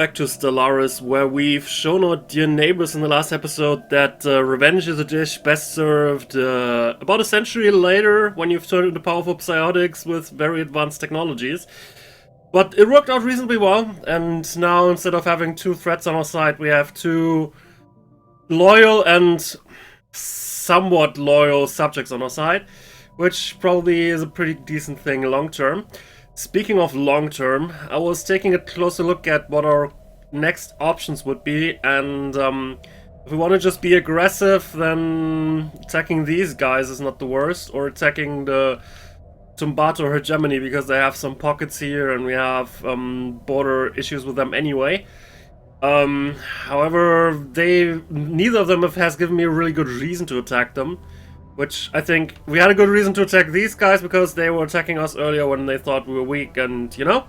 Back to Stellaris, where we've shown our dear neighbors in the last episode that revenge is a dish best served about a century later when you've turned into powerful psiotics with very advanced technologies. But it worked out reasonably well, and now instead of having two threats on our side, we have two loyal and somewhat loyal subjects on our side, which probably is a pretty decent thing long term. Speaking of long term, I was taking a closer look at what our next options would be, and if we want to just be aggressive, then attacking these guys is not the worst, or attacking the Tumbato hegemony because they have some pockets here and we have border issues with them anyway. However, neither of them has given me a really good reason to attack them. Which I think we had a good reason to attack these guys because they were attacking us earlier when they thought we were weak, and you know.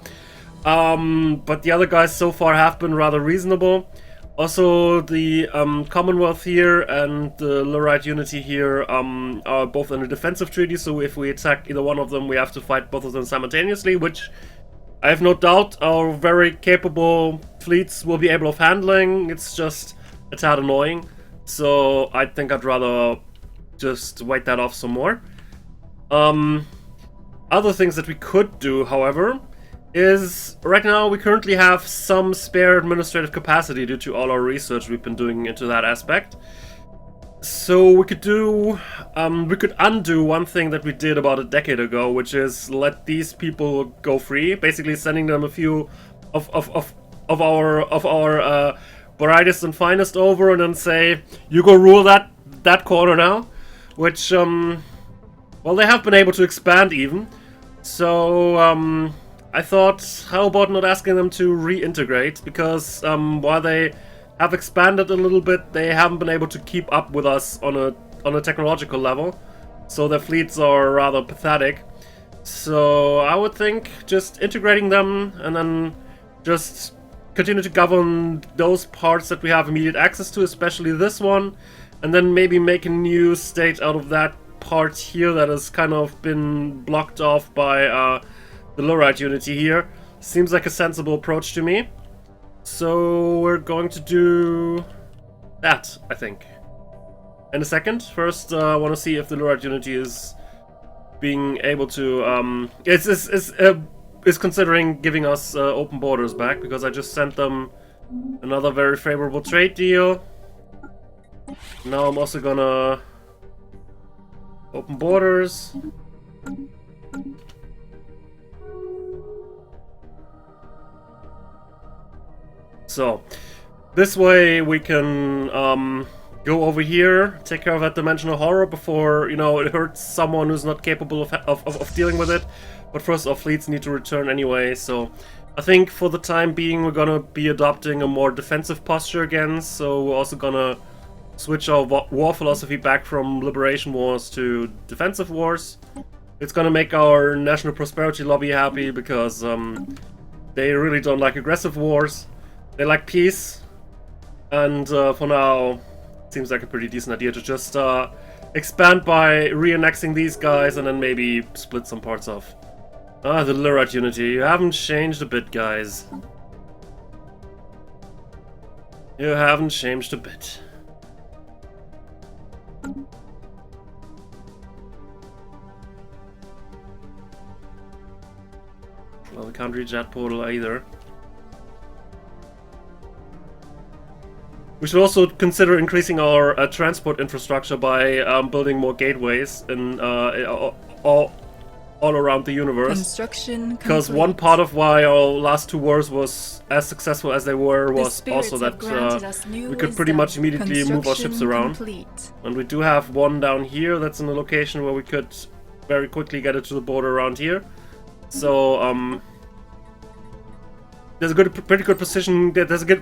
But the other guys so far have been rather reasonable. Also, the Commonwealth here and the Lurite Unity here are both in a defensive treaty, so if we attack either one of them, we have to fight both of them simultaneously, which I have no doubt our very capable fleets will be able of handling. It's just a tad annoying, so I think I'd rather just wait that off some more. Other things that we could do, however, is right now we currently have some spare administrative capacity due to all our research we've been doing into that aspect. So we could undo one thing that we did about a decade ago, which is let these people go free, basically sending them a few of our brightest and finest over, and then say, you go rule that corner now. Which, well, they have been able to expand even. So, I thought, how about not asking them to reintegrate? Because, while they have expanded a little bit, they haven't been able to keep up with us on a technological level. So their fleets are rather pathetic. So, I would think just integrating them and then just continue to govern those parts that we have immediate access to, especially this one. And then maybe make a new state out of that part here that has kind of been blocked off by the Lurite Unity here. Seems like a sensible approach to me. So we're going to do that, I think. In a second. First, I want to see if the Lurite Unity is being able to... is considering giving us open borders back, because I just sent them another very favorable trade deal. Now I'm also gonna open borders. So this way we can go over here, take care of that dimensional horror before, you know, it hurts someone who's not capable of dealing with it. But first, our fleets need to return anyway, so I think for the time being we're gonna be adopting a more defensive posture again. So we're also gonna switch our war philosophy back from liberation wars to defensive wars. It's gonna make our National Prosperity Lobby happy because they really don't like aggressive wars. They like peace. And for now, it seems like a pretty decent idea to just expand by re-annexing these guys and then maybe split some parts off. Ah, the Lurite Unity. You haven't changed a bit, guys. You haven't changed a bit. Well, we can't reach that portal either. We should also consider increasing our transport infrastructure by building more gateways in all around the universe. Construction because complete. one part of why our last two wars was as successful as they were was also that we could pretty much immediately move our ships around. Complete. And we do have one down here that's in a location where we could very quickly get it to the border around here. So there's a pretty good position. There's a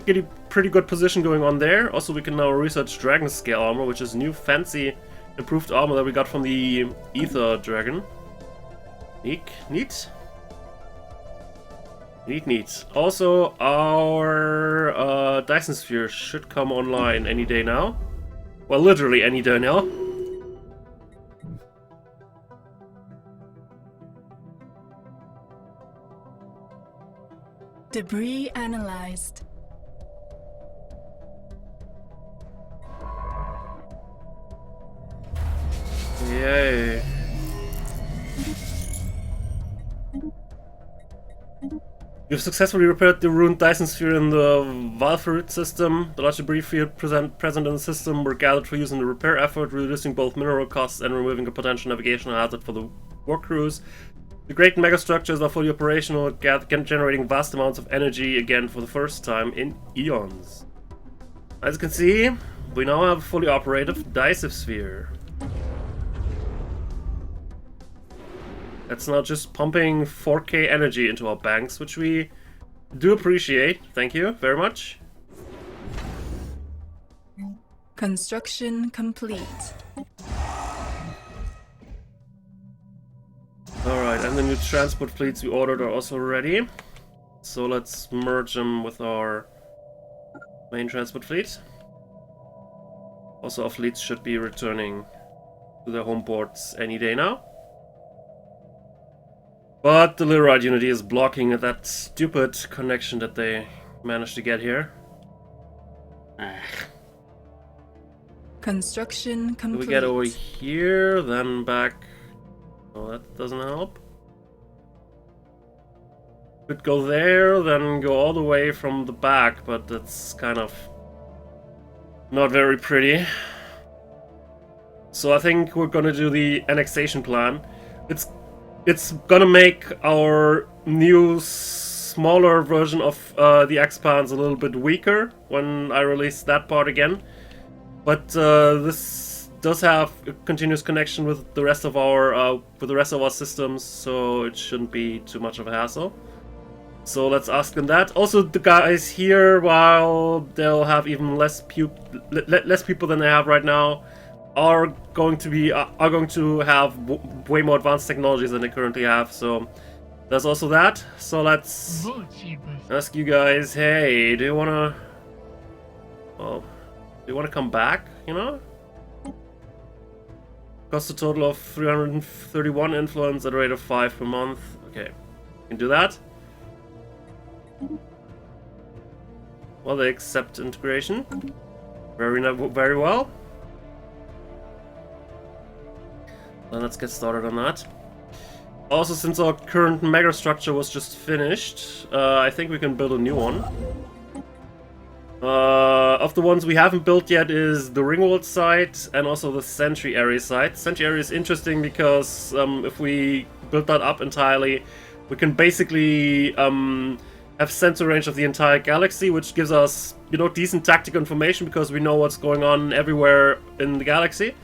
pretty good position going on there. Also, we can now research Dragon Scale armor, which is new, fancy, improved armor that we got from the Ether Dragon. Neat. Also, our Dyson Sphere should come online any day now. Well, literally any day now. Debris analyzed. Yay. You've successfully repaired the ruined Dyson sphere in the Valfruit system. The large debris field present in the system were gathered for use in the repair effort, reducing both mineral costs and removing a potential navigational hazard for the work crews. The great megastructures are fully operational, generating vast amounts of energy again for the first time in eons. As you can see, we now have a fully operative Dyson sphere. That's not just pumping 4K energy into our banks, which we do appreciate. Thank you very much. Construction complete. Alright, and the new transport fleets we ordered are also ready. So let's merge them with our main transport fleet. Also, our fleets should be returning to their home ports any day now. But the little right unity is blocking that stupid connection that they managed to get here. Construction complete. Do we get over here, then back? Oh, that doesn't help. Could go there, then go all the way from the back, but that's kind of not very pretty. So I think we're gonna do the annexation plan. It's gonna make our new smaller version of the Expans a little bit weaker when I release that part again. But this does have a continuous connection with the rest of our systems, so it shouldn't be too much of a hassle. So let's ask them that. Also, the guys here, while they'll have even less people than they have right now, are going to have way more advanced technologies than they currently have. So there's also that. So let's ask you guys, hey, do you wanna come back? You know, cost a total of 331 influence at a rate of 5 per month. Okay, you can do that. Well, they accept integration. Very well. Then let's get started on that. Also, since our current megastructure was just finished, I think we can build a new one. Of the ones we haven't built yet is the Ringwald site and also the Sentry area site. Sentry area is interesting because if we build that up entirely, we can basically have sensor range of the entire galaxy, which gives us, you know, decent tactical information because we know what's going on everywhere in the galaxy.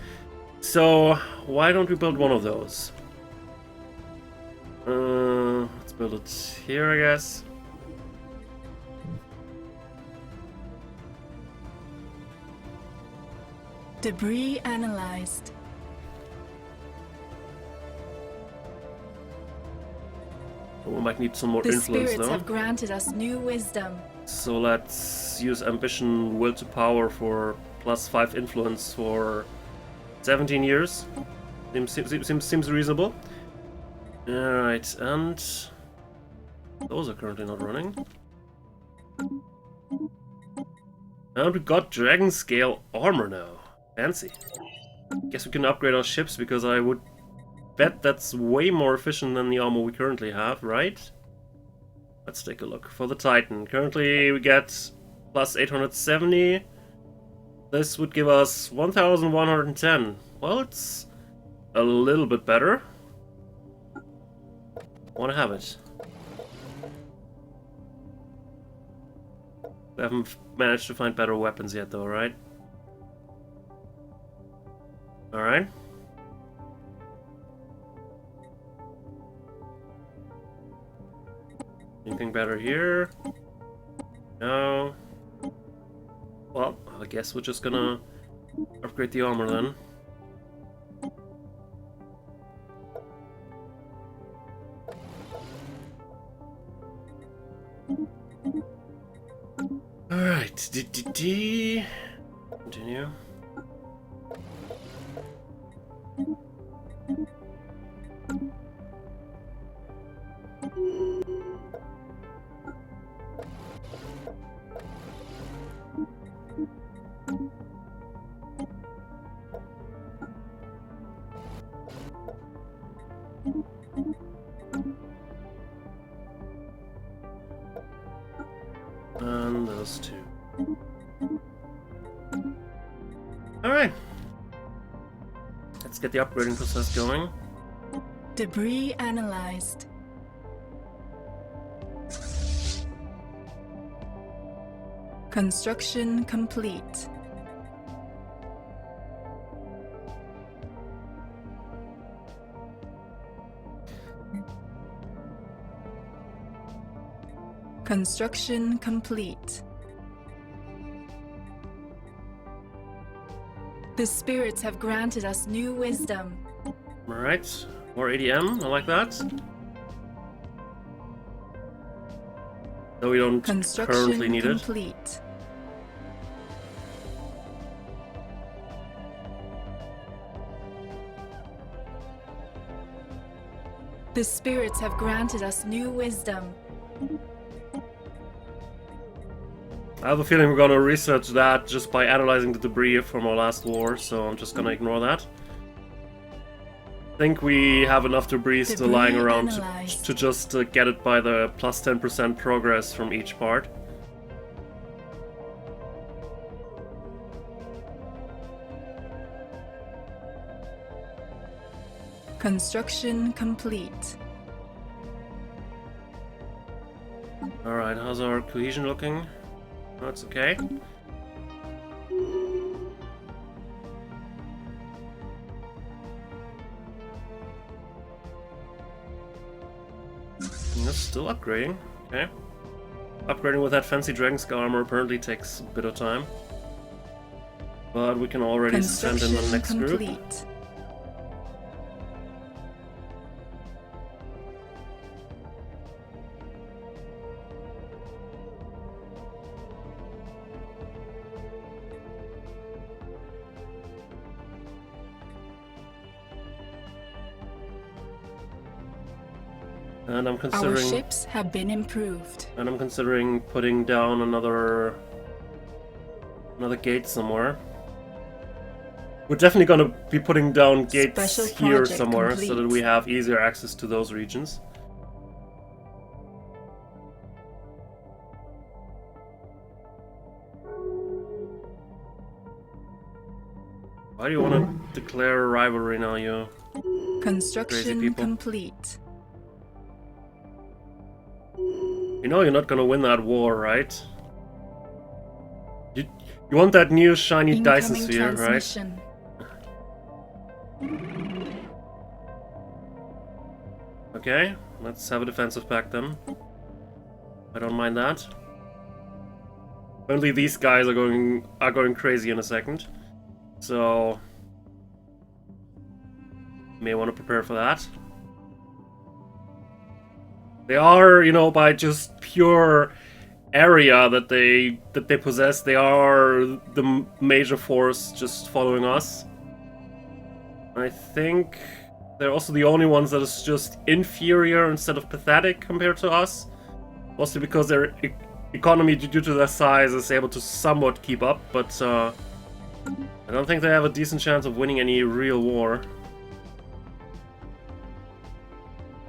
So why don't we build one of those? Let's build it here, I guess. Debris analyzed. We might need some more The influence spirits though. have granted us new wisdom. So let's use ambition, will to power for +5 influence for 17 years. Seems reasonable. Alright, and those are currently not running. And we got dragon scale armor now. Fancy. Guess we can upgrade our ships because I would bet that's way more efficient than the armor we currently have, right? Let's take a look. For the Titan, currently we get +870. This would give us 1110. Well, it's a little bit better. Want to have it. We haven't managed to find better weapons yet though, right? Alright. Anything better here? No. Well, I guess we're just gonna upgrade the armor then. Alright, continue. And those two. Alright. Let's get the upgrading process going. Debris analyzed. Construction complete. Construction complete. The spirits have granted us new wisdom. Alright, more ADM, I like that. Though we don't currently need complete. it. The spirits have granted us new wisdom. I have a feeling we're gonna research that just by analyzing the debris from our last war, so I'm just gonna ignore that. I think we have enough debris still lying around to just get it by the plus 10% progress from each part. Construction complete. Alright, how's our cohesion looking? That's okay. That's still upgrading. Okay. Upgrading with that fancy dragon scale armor apparently takes a bit of time. But we can already send in the next complete. group. And I'm considering... Our ships have been improved. And I'm considering putting down another gate somewhere. We're definitely gonna be putting down gates here somewhere complete. So that we have easier access to those regions. Why do you want to declare a rivalry now, you Construction complete. You know you're not gonna win that war, right? You want that new shiny Dyson sphere, right? Okay, let's have a defensive pact then. I don't mind that. Only these guys are going crazy in a second, so may want to prepare for that. They are, you know, by just pure area that they possess, they are the major force just following us. I think they're also the only ones that is just inferior instead of pathetic compared to us. Mostly because their economy, due to their size, is able to somewhat keep up, but I don't think they have a decent chance of winning any real war.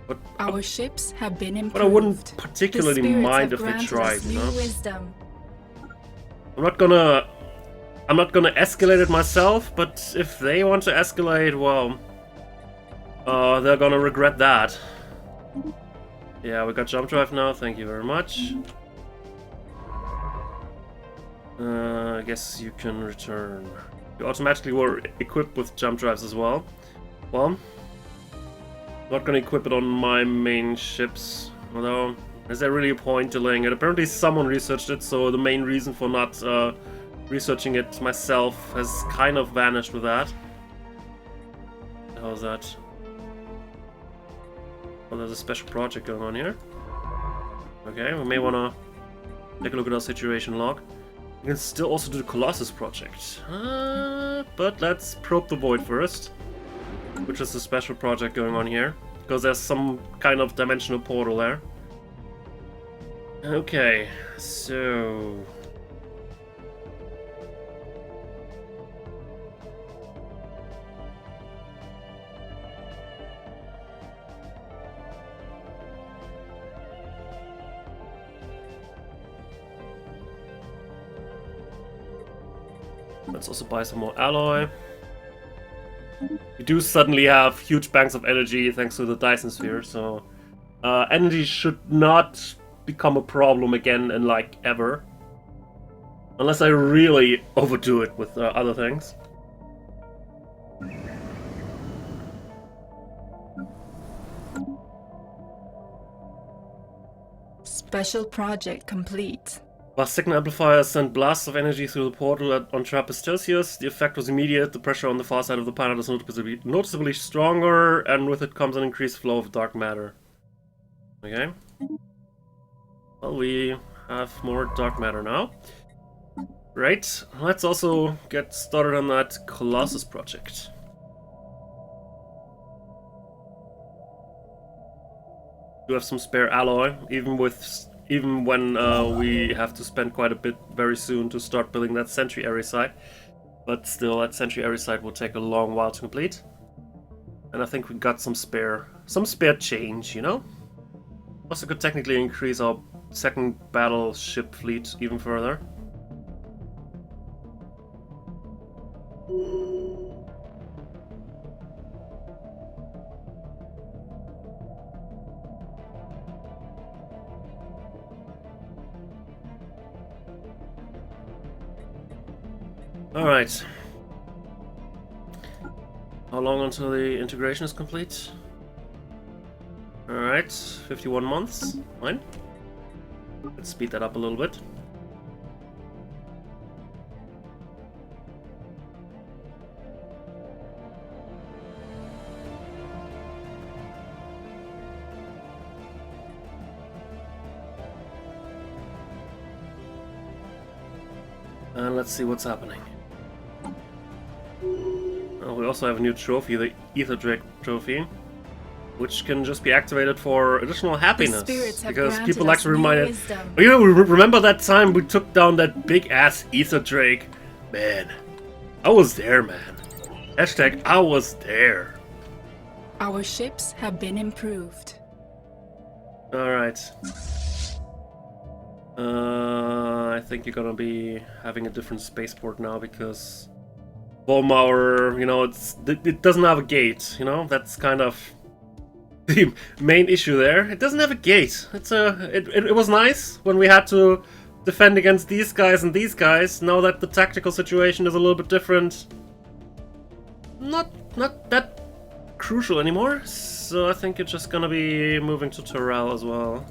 But our ships have been improved. But I wouldn't particularly mind if they tried, you know? Wisdom. I'm not gonna escalate it myself, but if they want to escalate, well, they're gonna regret that. Yeah, we got jump drive now, thank you very much. I guess you can return. You automatically were equipped with jump drives as well. Well, not gonna equip it on my main ships, although is there really a point delaying it? Apparently someone researched it, so the main reason for not researching it myself has kind of vanished with that. How's that? Oh, there's a special project going on here. Okay, we may wanna take a look at our situation log. We can still also do the Colossus project, but let's probe the void first. Which is a special project going on here, because there's some kind of dimensional portal there. Okay, so... Let's also buy some more alloy. We do suddenly have huge banks of energy thanks to the Dyson sphere, so energy should not become a problem again in like ever. Unless I really overdo it with other things. Special project complete. Blast signal amplifiers sent blasts of energy through the portal on Trappist Celsius. The effect was immediate. The pressure on the far side of the planet is noticeably stronger, and with it comes an increased flow of dark matter. Okay. Well, we have more dark matter now. Right. Let's also get started on that Colossus project. We have some spare alloy, even when we have to spend quite a bit very soon to start building that sentry area site. But still, that sentry area site will take a long while to complete. And I think we got some spare change, you know? Also could technically increase our second battleship fleet even further. Alright. How long until the integration is complete? Alright, 51 months. Fine. Let's speed that up a little bit. And let's see what's happening. We also have a new trophy, the Ether Drake trophy, which can just be activated for additional happiness. Because people like to remind it. Oh, you know, remember that time we took down that big ass Ether Drake? Man, I was there, man. Hashtag I was there. Our ships have been improved. Alright. I think you're gonna be having a different spaceport now because Volmauer, you know, it doesn't have a gate, you know? That's kind of the main issue there. It doesn't have a gate. It was nice when we had to defend against these guys and these guys. Now that the tactical situation is a little bit different, not that crucial anymore. So I think you're just gonna be moving to Terrell as well.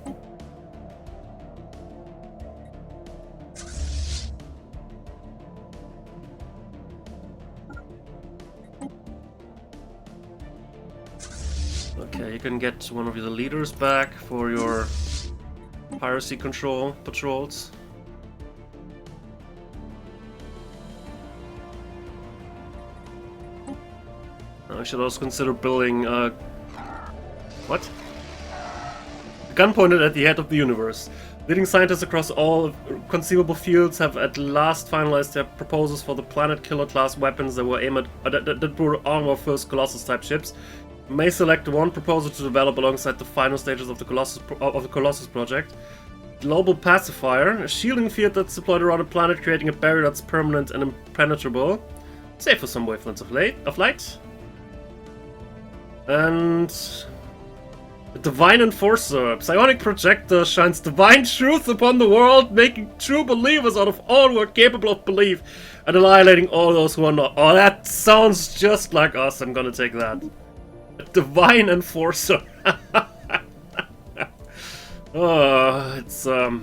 Okay, you can get one of the leaders back for your piracy control patrols. I should also consider building what? A gun pointed at the head of the universe. Leading scientists across all conceivable fields have at last finalized their proposals for the planet killer class weapons that were aimed at that were arm our first Colossus type ships. You may select one proposal to develop alongside the final stages of the Colossus project. Global pacifier, a shielding field that's deployed around a planet, creating a barrier that's permanent and impenetrable, safe for some wavelengths of light. And a divine enforcer, psionic projector shines divine truth upon the world, making true believers out of all who are capable of belief and annihilating all those who are not. Oh, that sounds just like us. I'm gonna take that. A divine enforcer. Oh, it's a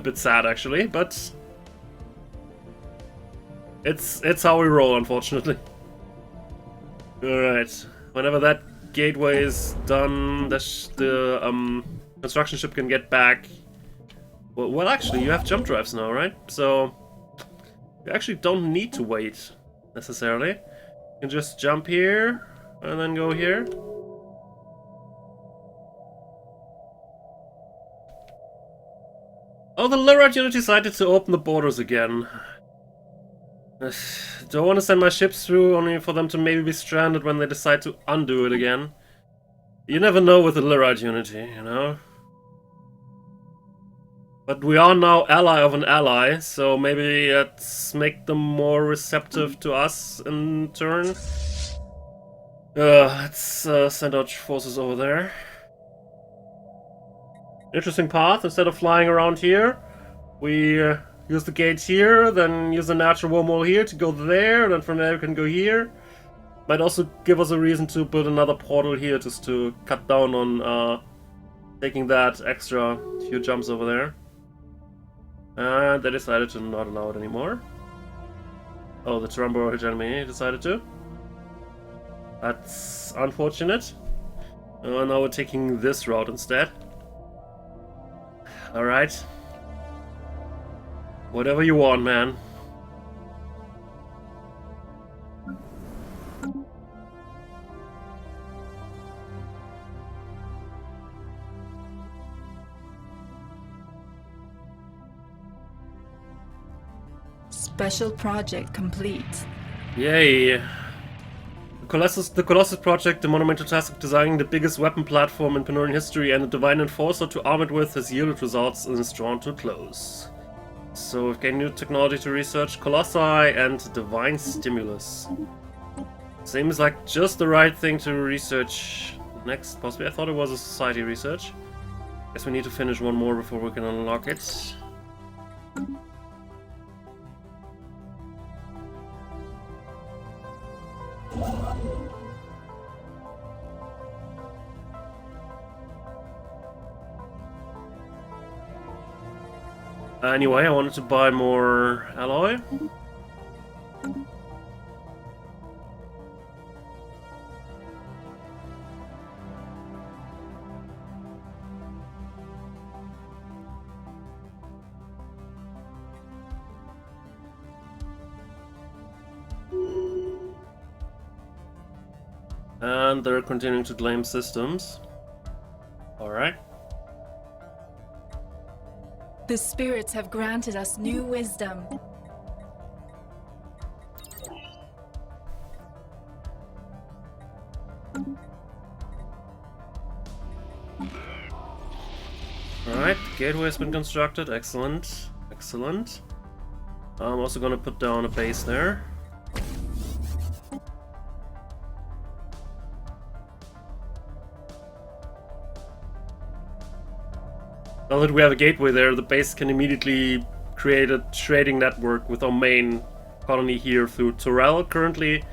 bit sad actually, but it's how we roll, unfortunately. All right, whenever that gateway is done, the construction ship can get back. Well, actually, you have jump drives now, right? So you actually don't need to wait necessarily. You can just jump here and then go here. Oh, the Lurite unit decided to open the borders again. Do I want to send my ships through only for them to maybe be stranded when they decide to undo it again? You never know with the Lurite Unity, you know? But we are now ally of an ally, so maybe let's make them more receptive to us in turn. Let's send out forces over there. Interesting path. Instead of flying around here, we use the gate here, then use the natural wormhole here to go there, then from there we can go here. Might also give us a reason to build another portal here just to cut down on taking that extra few jumps over there. And they decided to not allow it anymore. Oh, the Trumbo enemy decided to. That's unfortunate. Now we're taking this route instead. Alright. Whatever you want, man. Special project complete. Yay! The Colossus project, the monumental task of designing the biggest weapon platform in Panorian history and the divine enforcer to arm it with has yielded results and is drawn to a close. So we've gained new technology to research Colossi and divine stimulus. Seems like just the right thing to research next, possibly. I thought it was a society research. Guess we need to finish one more before we can unlock it. Anyway, I wanted to buy more alloy. And they're continuing to claim systems. Alright. The spirits have granted us new wisdom. Alright, the gateway has been constructed. Excellent. Excellent. I'm also gonna put down a base there. Now that we have a gateway there, the base can immediately create a trading network with our main colony here through Torel currently.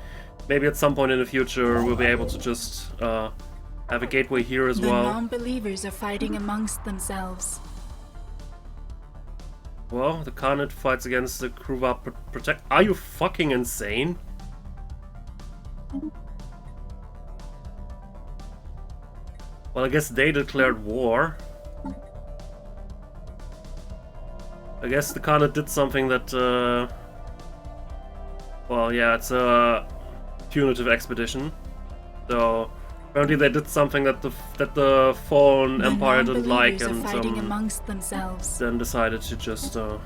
Maybe at some point in the future we'll be able to just have a gateway here as well. The non-believers are fighting amongst themselves. Well, the Khanate fights against the Kruva Protect. Are you fucking insane? Well, I guess they declared war. I guess the Khanate did something that, well, yeah, it's a punitive expedition. So apparently they did something that the fallen empire didn't like, and amongst themselves. Then decided to just go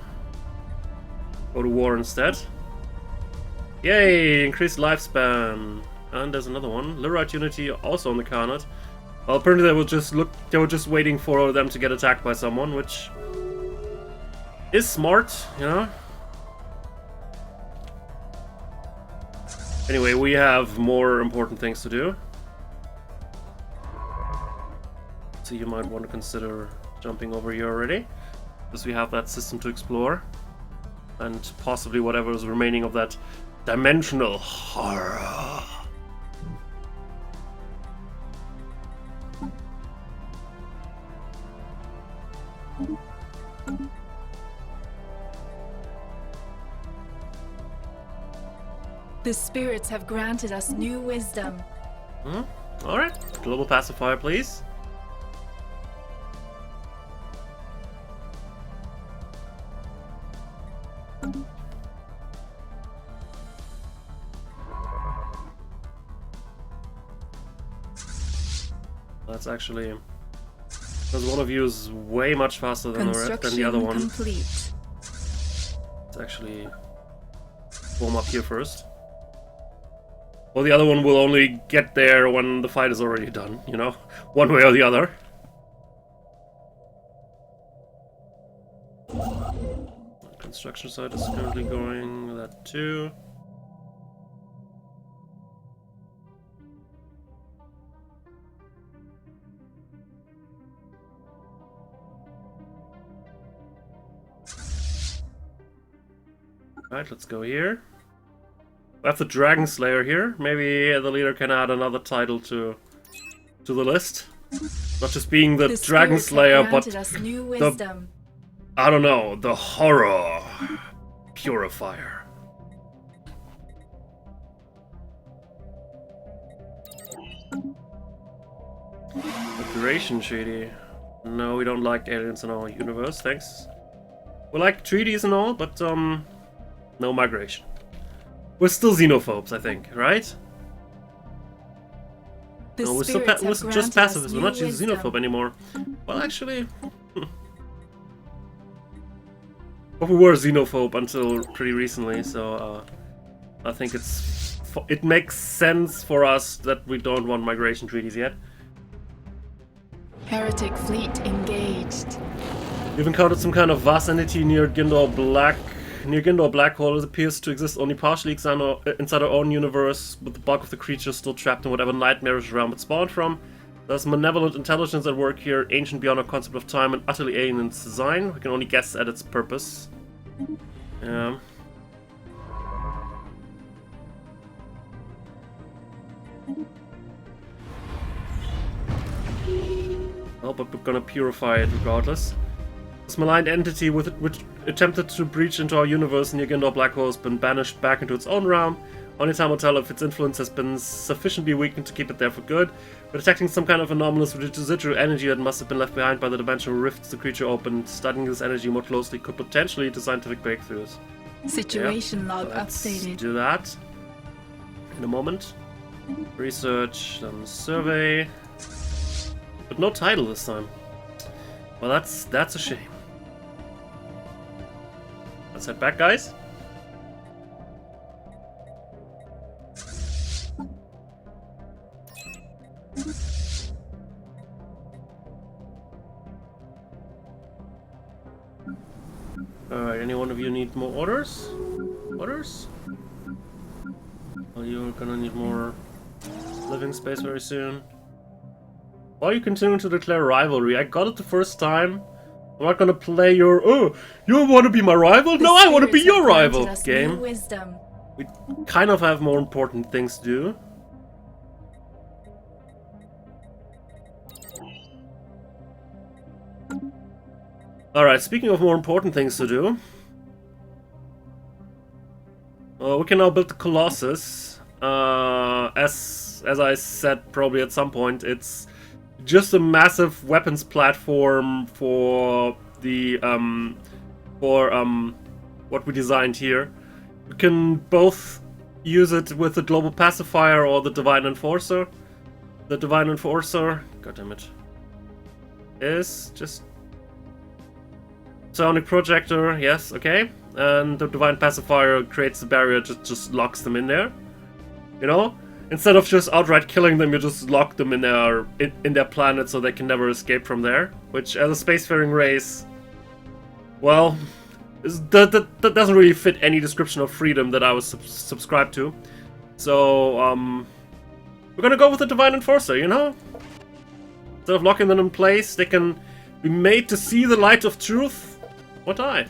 to war instead. Yay! Increased lifespan. And there's another one. Lyrite Unity also on the Khanate. Well, apparently they were just waiting for them to get attacked by someone, which is smart, you know? Anyway, we have more important things to do. So you might want to consider jumping over here already, because we have that system to explore. And possibly whatever is remaining of that dimensional horror. The spirits have granted us new wisdom. Alright, global pacifier, please. That's actually, because one of you is way much faster than the other one. Complete. Let's actually warm up here first. Well, the other one will only get there when the fight is already done, you know? One way or the other. Construction site is currently going, that too. Right, let's go here. We have the Dragon Slayer here. Maybe the leader can add another title to the list. Not just being the Dragon Slayer, but the, I don't know, the Horror Purifier. Migration treaty. No, we don't like aliens in our universe, thanks. We like treaties and all, but no migration. We're still xenophobes, I think, right? No, we're still just pacifists. We're not just xenophobe anymore. Well, actually, but we were xenophobe until pretty recently, so I think it makes sense for us that we don't want migration treaties yet. Heretic fleet engaged. We've encountered some kind of vast entity near Gindor Black Hole. It appears to exist only partially inside our own universe, with the bulk of the creatures still trapped in whatever nightmarish realm it spawned from. There's malevolent intelligence at work here, ancient beyond our concept of time and utterly alien in its design. We can only guess at its purpose. Yeah. Oh, but we're gonna purify it regardless. This maligned entity which attempted to breach into our universe near Gindor Black Hole has been banished back into its own realm. Only time will tell if its influence has been sufficiently weakened to keep it there for good. We're detecting some kind of anomalous residual energy that must have been left behind by the dimensional rifts the creature opened. Studying this energy more closely could potentially lead to scientific breakthroughs. Situation log updated. Do that in a moment. Research, then survey. But no title this time. Well, that's a shame. Let's head back, guys. Alright, any one of you need more orders? Orders? Well, you're gonna need more living space very soon. Why are you continuing to declare rivalry? I got it the first time. I'm not gonna play your, oh, you want to be my rival? No, I want to be your rival game. We kind of have more important things to do. Alright, speaking of more important things to do. We can now build the Colossus. As I said probably at some point, it's just a massive weapons platform for the what we designed here. We can both use it with the Global Pacifier or the Divine Enforcer. The Divine Enforcer, goddammit, is just Sonic Projector, yes, okay. And the Divine Pacifier creates the barrier, just locks them in there. You know? Instead of just outright killing them, you just lock them in their planet so they can never escape from there. Which, as a spacefaring race, well, that doesn't really fit any description of freedom that I was subscribed to. So, we're gonna go with the Divine Enforcer, you know? Instead of locking them in place, they can be made to see the light of truth or die.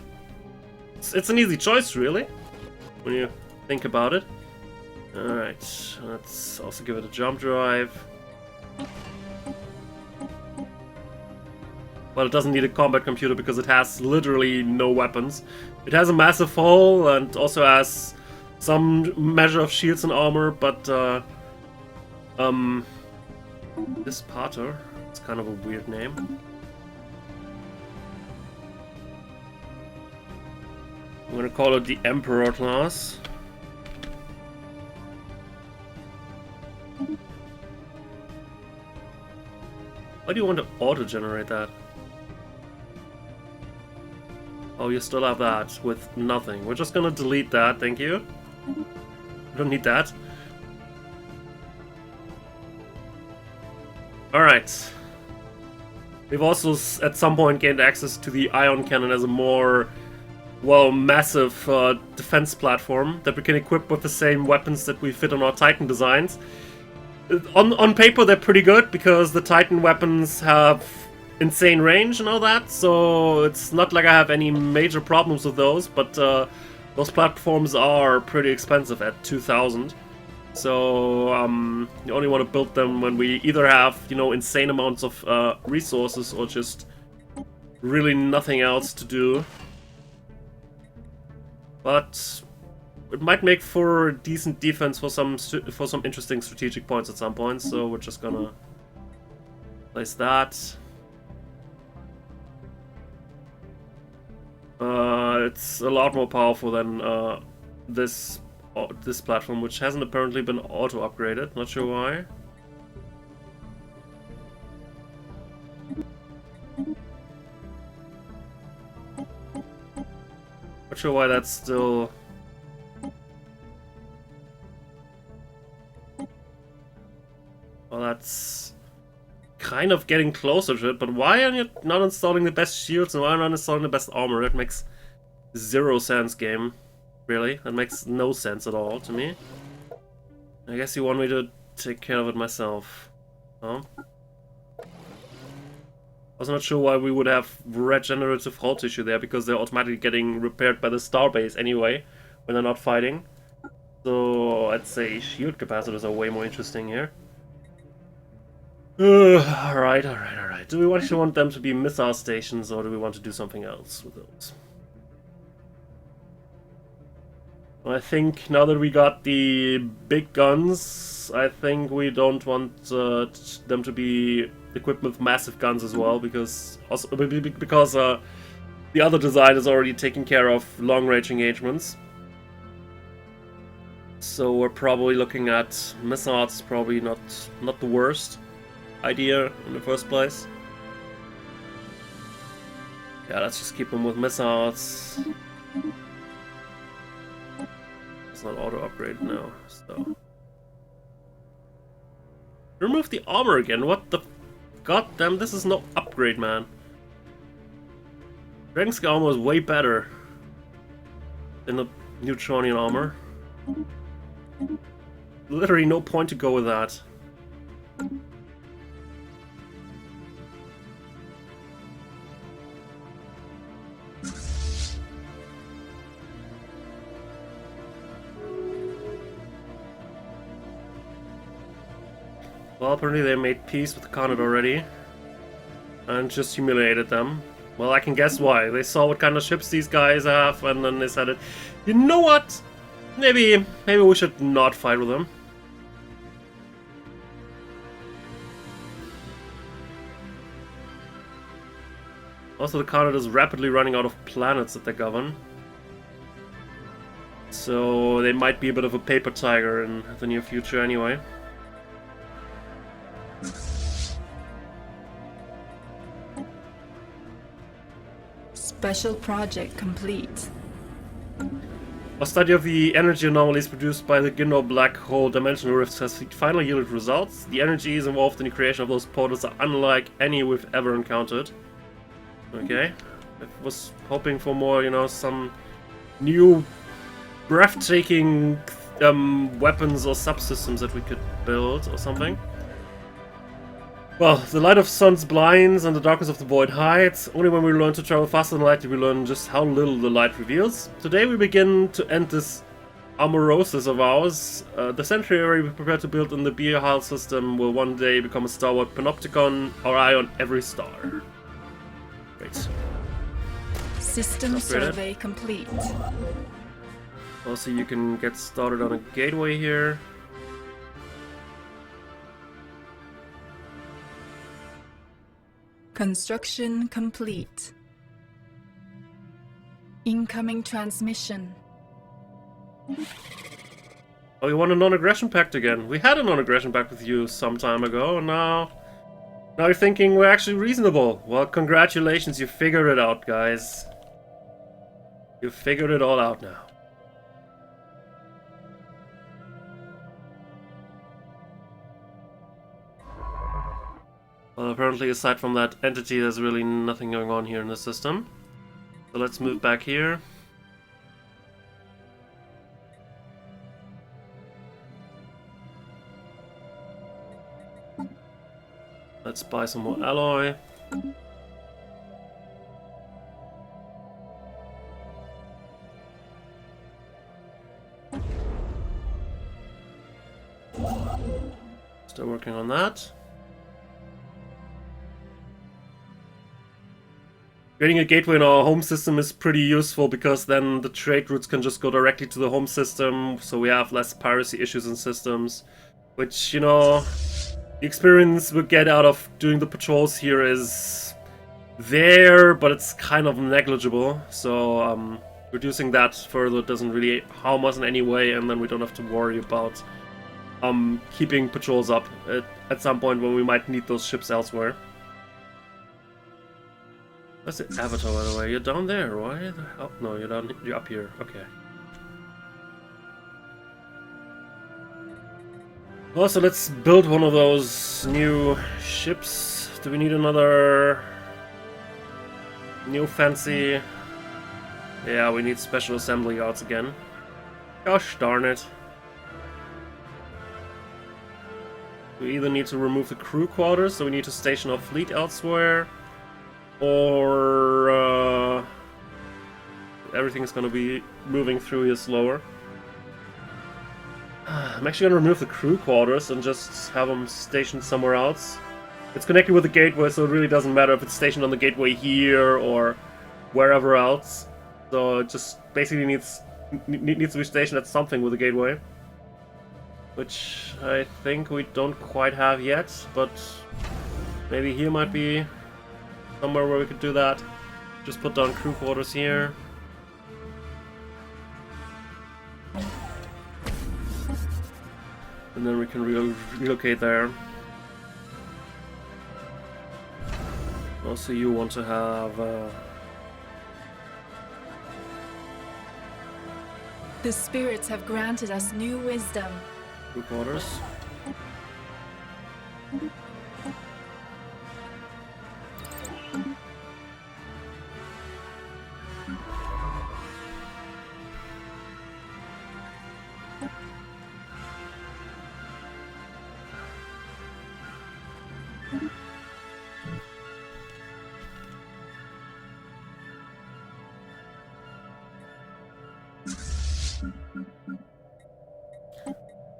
It's an easy choice, really, when you think about it. Alright, let's also give it a jump drive. Well, it doesn't need a combat computer because it has literally no weapons. It has a massive hull and also has some measure of shields and armor, but this Pater, it's kind of a weird name. I'm gonna call it the Emperor class. Why do you want to auto-generate that? Oh, you still have that with nothing. We're just gonna delete that, thank you. We don't need that. Alright. We've also at some point gained access to the ion cannon as a more well, massive defense platform that we can equip with the same weapons that we fit on our Titan designs. On paper, they're pretty good because the Titan weapons have insane range and all that, so it's not like I have any major problems with those, but those platforms are pretty expensive at 2,000. So you only want to build them when we either have, you know, insane amounts of resources or just really nothing else to do. But it might make for decent defense for some interesting strategic points at some point. So we're just gonna place that. It's a lot more powerful than this platform, which hasn't apparently been auto-upgraded. Not sure why. Not sure why that's still... Well, that's kind of getting closer to it, but why are you not installing the best shields and why are you not installing the best armor? That makes zero sense, game. Really? That makes no sense at all to me. I guess you want me to take care of it myself. Huh? I was not sure why we would have regenerative hull tissue there, because they're automatically getting repaired by the starbase anyway, when they're not fighting. So I'd say shield capacitors are way more interesting here. Alright. Do we actually want them to be missile stations, or do we want to do something else with those? I think now that we got the big guns, I think we don't want them to be equipped with massive guns as well, because the other design is already taking care of long-range engagements. So we're probably looking at missiles, probably not the worst idea in the first place. Yeah, let's just keep them with missiles. It's not auto-upgrade now, so... Remove the armor again, what the... Goddamn, this is no upgrade, man. Dragon Scale armor is way better than the Neutronian armor. Literally no point to go with that. Well, apparently they made peace with the Comet already. And just humiliated them. Well, I can guess why. They saw what kind of ships these guys have, and then they said, you know what? Maybe we should not fight with them. Also, the Comet is rapidly running out of planets that they govern. So they might be a bit of a paper tiger in the near future anyway. Special project complete. A study of the energy anomalies produced by the Gino black hole dimensional rifts has finally yielded results. The energies involved in the creation of those portals are unlike any we've ever encountered. Okay. I was hoping for more, you know, some new breathtaking weapons or subsystems that we could build or something. Well, the light of suns blinds and the darkness of the void hides. Only when we learn to travel faster than light do we learn just how little the light reveals. Today we begin to end this amaurosis of ours. The sanctuary we prepare to build in the Beerhal system will one day become a starward panopticon, our eye on every star. Great. System survey complete. Also, you can get started on a gateway here. Construction complete. Incoming transmission. Oh, you want a non-aggression pact again? We had a non-aggression pact with you some time ago, and now you're thinking we're actually reasonable. Well, congratulations, you figured it out, guys. You figured it all out now. Well, apparently aside from that entity, there's really nothing going on here in the system. So let's move back here. Let's buy some more alloy. Still working on that. Creating a gateway in our home system is pretty useful because then the trade routes can just go directly to the home system, so we have less piracy issues in systems. Which, you know, the experience we get out of doing the patrols here is there, but it's kind of negligible. So reducing that further doesn't really harm us in any way, and then we don't have to worry about keeping patrols up at some point when we might need those ships elsewhere. What's the avatar, by the way? You're down there, why the hell? No, you're down. You're up here. Okay. Also, let's build one of those new ships. Do we need another new fancy? Yeah, we need special assembly yards again. Gosh darn it. We either need to remove the crew quarters, so we need to station our fleet elsewhere, or everything is going to be moving through here slower. I'm actually going to remove the crew quarters and just have them stationed somewhere else. It's connected with the gateway, so it really doesn't matter if it's stationed on the gateway here or wherever else. So it just basically needs to be stationed at something with the gateway. Which I think we don't quite have yet, but maybe here might be somewhere where we could do that. Just put down crew quarters here. And then we can relocate there. Also, you want to have... The spirits have granted us new wisdom. Crew quarters.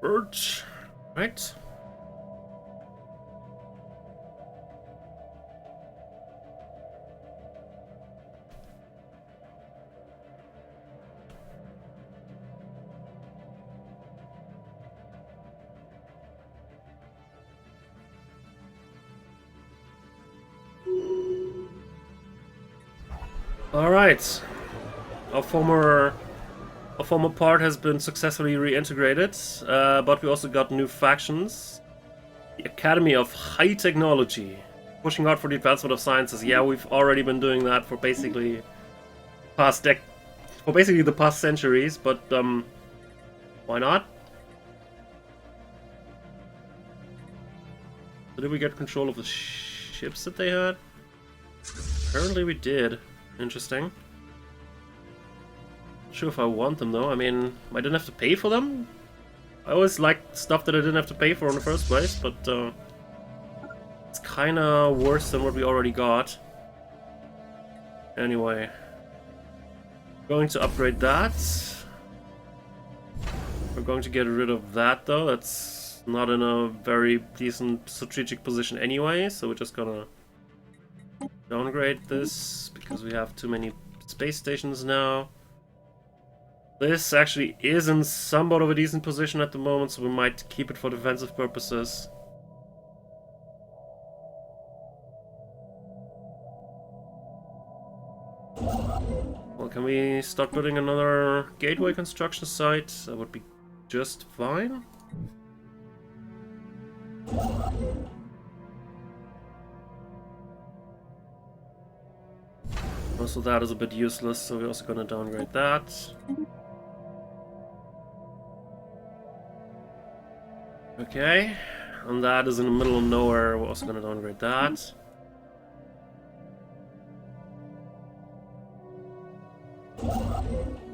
Birch. Right. All right. Our former part has been successfully reintegrated, but we also got new factions. The Academy of High Technology, pushing out for the advancement of sciences. Yeah, we've already been doing that for basically the past centuries, but why not? So did we get control of the ships that they had? Apparently we did. Interesting. Not sure if I want them though. I mean, I didn't have to pay for them. I always liked stuff that I didn't have to pay for in the first place, but it's kind of worse than what we already got. Anyway, going to upgrade that. We're going to get rid of that though. That's not in a very decent strategic position anyway, so we're just gonna downgrade this because we have too many space stations now. This actually is in somewhat of a decent position at the moment, so we might keep it for defensive purposes. Well, can we start building another gateway construction site? That would be just fine. Also, that is a bit useless, so we're also going to downgrade that. Okay, and that is in the middle of nowhere. We're also going to downgrade that.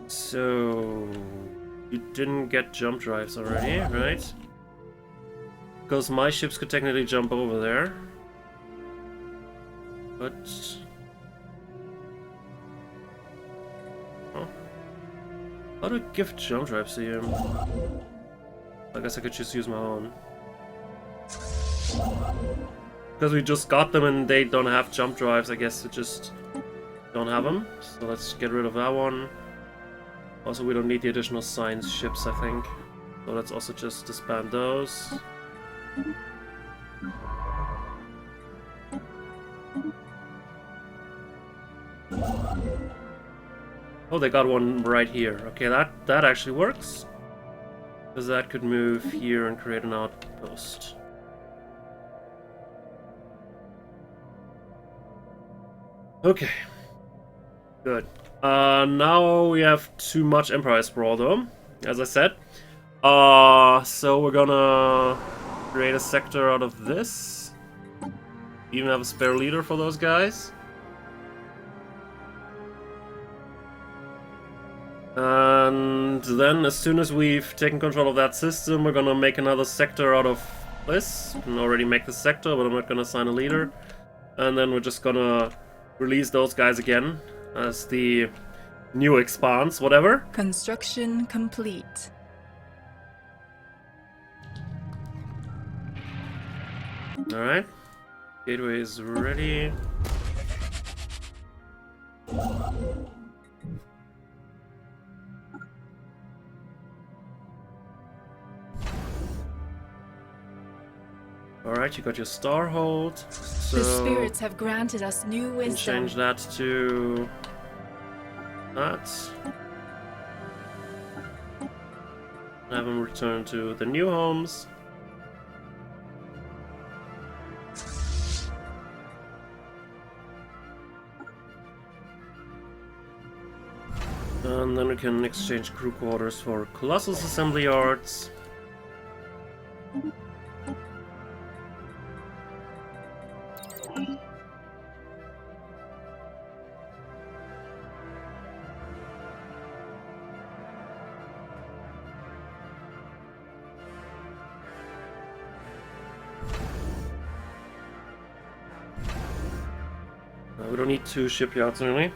So, you didn't get jump drives already, right? Because my ships could technically jump over there. But... Oh. How do I give jump drives to him? I guess I could just use my own. Because we just got them and they don't have jump drives, I guess we just don't have them. So let's get rid of that one. Also, we don't need the additional science ships, I think. So let's also just disband those. Oh, they got one right here. Okay, that actually works. Because that could move here and create an outpost. Okay. Good. Now we have too much Empire Sprawl though, as I said. So we're gonna create a sector out of this. Even have a spare leader for those guys. And then as soon as we've taken control of that system, we're gonna make another sector out of this. I can already make the sector, but I'm not gonna assign a leader. And then we're just gonna release those guys again as the new expanse, whatever. Construction complete. Alright. Gateway is ready. Alright, you got your star hold. So The spirits have granted us new wisdom. change that to that. Have them return to the new homes. And then we can exchange crew quarters for Colossus assembly yards. We don't need 2 shipyards really.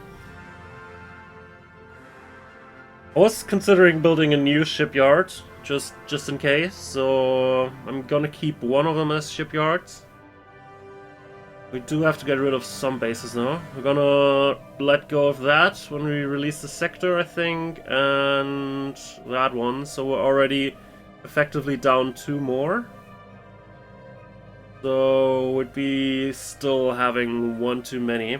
I was considering building a new shipyard, just in case, so I'm gonna keep one of them as shipyards. We do have to get rid of some bases now. We're gonna let go of that when we release the sector, I think, and that one, so we're already effectively down 2 more. So we'd be still having 1 too many.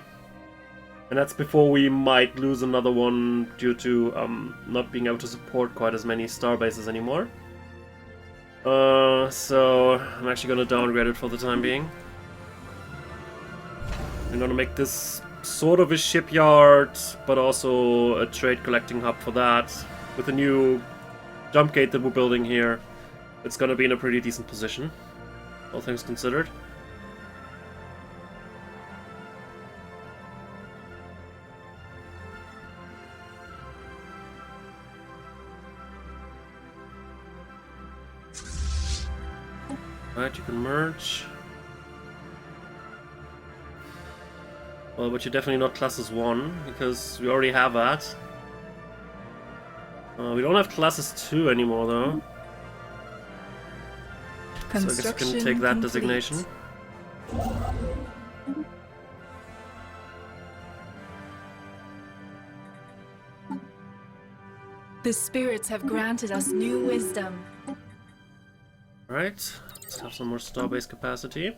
And that's before we might lose another one due to not being able to support quite as many star bases anymore. So I'm actually gonna downgrade it for the time being. I'm gonna make this sort of a shipyard, but also a trade collecting hub for that. With the new jump gate that we're building here, it's gonna be in a pretty decent position, all things considered. Alright, you can merge. Well, but you're definitely not classes 1, because we already have that. We don't have classes 2 anymore, though. So I guess you can take that designation. The spirits have granted us new wisdom. Alright, let's have some more starbase capacity.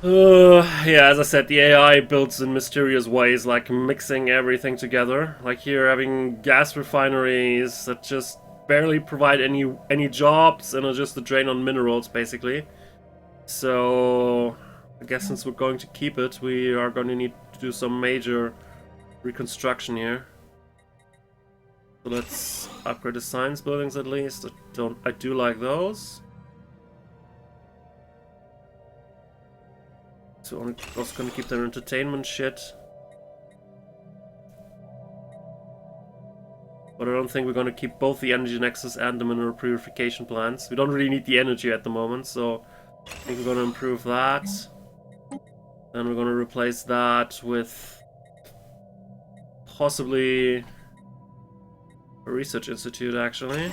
Yeah, as I said, the AI builds in mysterious ways, like mixing everything together. Like here, having gas refineries that just barely provide any jobs and are just a drain on minerals, basically. So, I guess since we're going to keep it, we are going to need to do some major reconstruction here. So let's upgrade the science buildings at least. I do like those. So I'm also gonna keep their entertainment shit. But I don't think we're gonna keep both the energy nexus and the mineral purification plants. We don't really need the energy at the moment, so I think we're gonna improve that. Then we're gonna replace that with possibly a research institute, actually.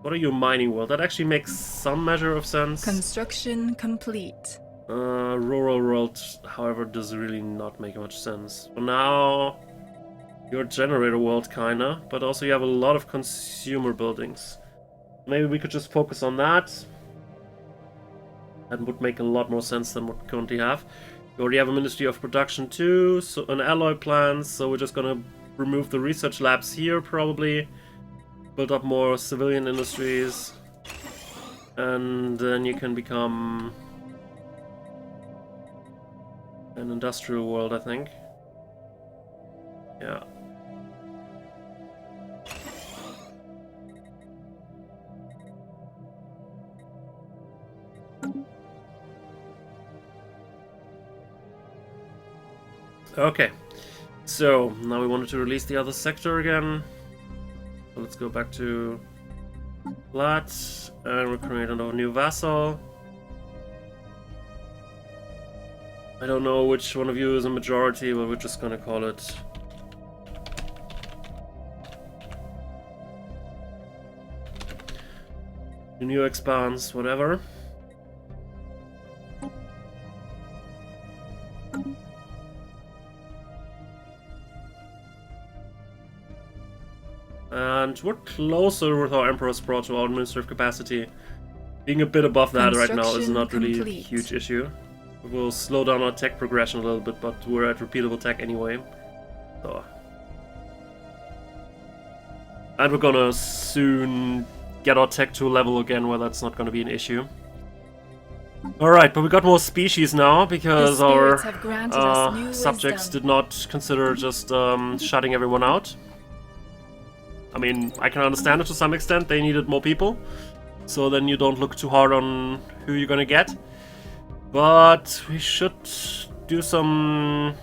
What are you mining world? That actually makes some measure of sense. Construction complete. Rural world, however, does really not make much sense. For now, you're a generator world, kinda, but also you have a lot of consumer buildings. Maybe we could just focus on that. That would make a lot more sense than what we currently have. We already have a Ministry of Production too, so an alloy plant, so we're just gonna remove the research labs here, probably. Build up more civilian industries. And then you can become an industrial world, I think. Yeah. Okay, so now we wanted to release the other sector again. So let's go back to that, and we'll create another new vassal. I don't know which one of you is a majority, but we're just gonna call it new expanse, whatever. And we're closer with our Emperor's Sprawl to our administrative capacity. Being a bit above that right now is not really a huge issue. It will slow down our tech progression a little bit, but we're at repeatable tech anyway. So. And we're gonna soon get our tech to a level again where that's not gonna be an issue. Alright, but we got more species now because our subjects did not consider just shutting everyone out. I mean, I can understand it to some extent, they needed more people. So then you don't look too hard on who you're gonna get. But we should do some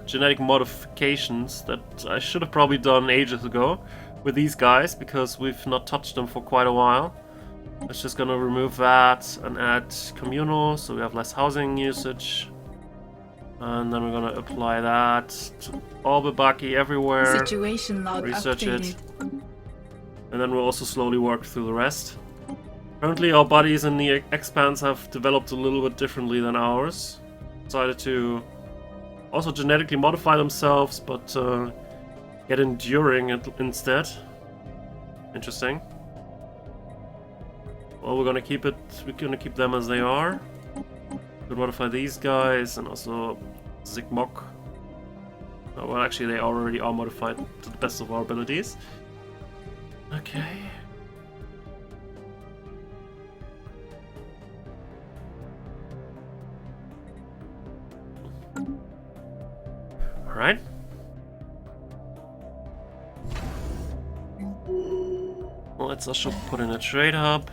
genetic modifications that I should have probably done ages ago with these guys, because we've not touched them for quite a while. Let's just gonna remove that and add communal, so we have less housing usage. And then we're gonna apply that to all the Baki everywhere. Situation log research updated. it. And then we'll also slowly work through the rest. Currently our bodies in the expanse have developed a little bit differently than ours. Decided to also genetically modify themselves, but get enduring instead. Interesting. Well, we're gonna keep them as they are. Could modify these guys and also Zigmok. Oh, well, actually, they already are modified to the best of our abilities. Okay. All right. Well, let's also put in a trade hub.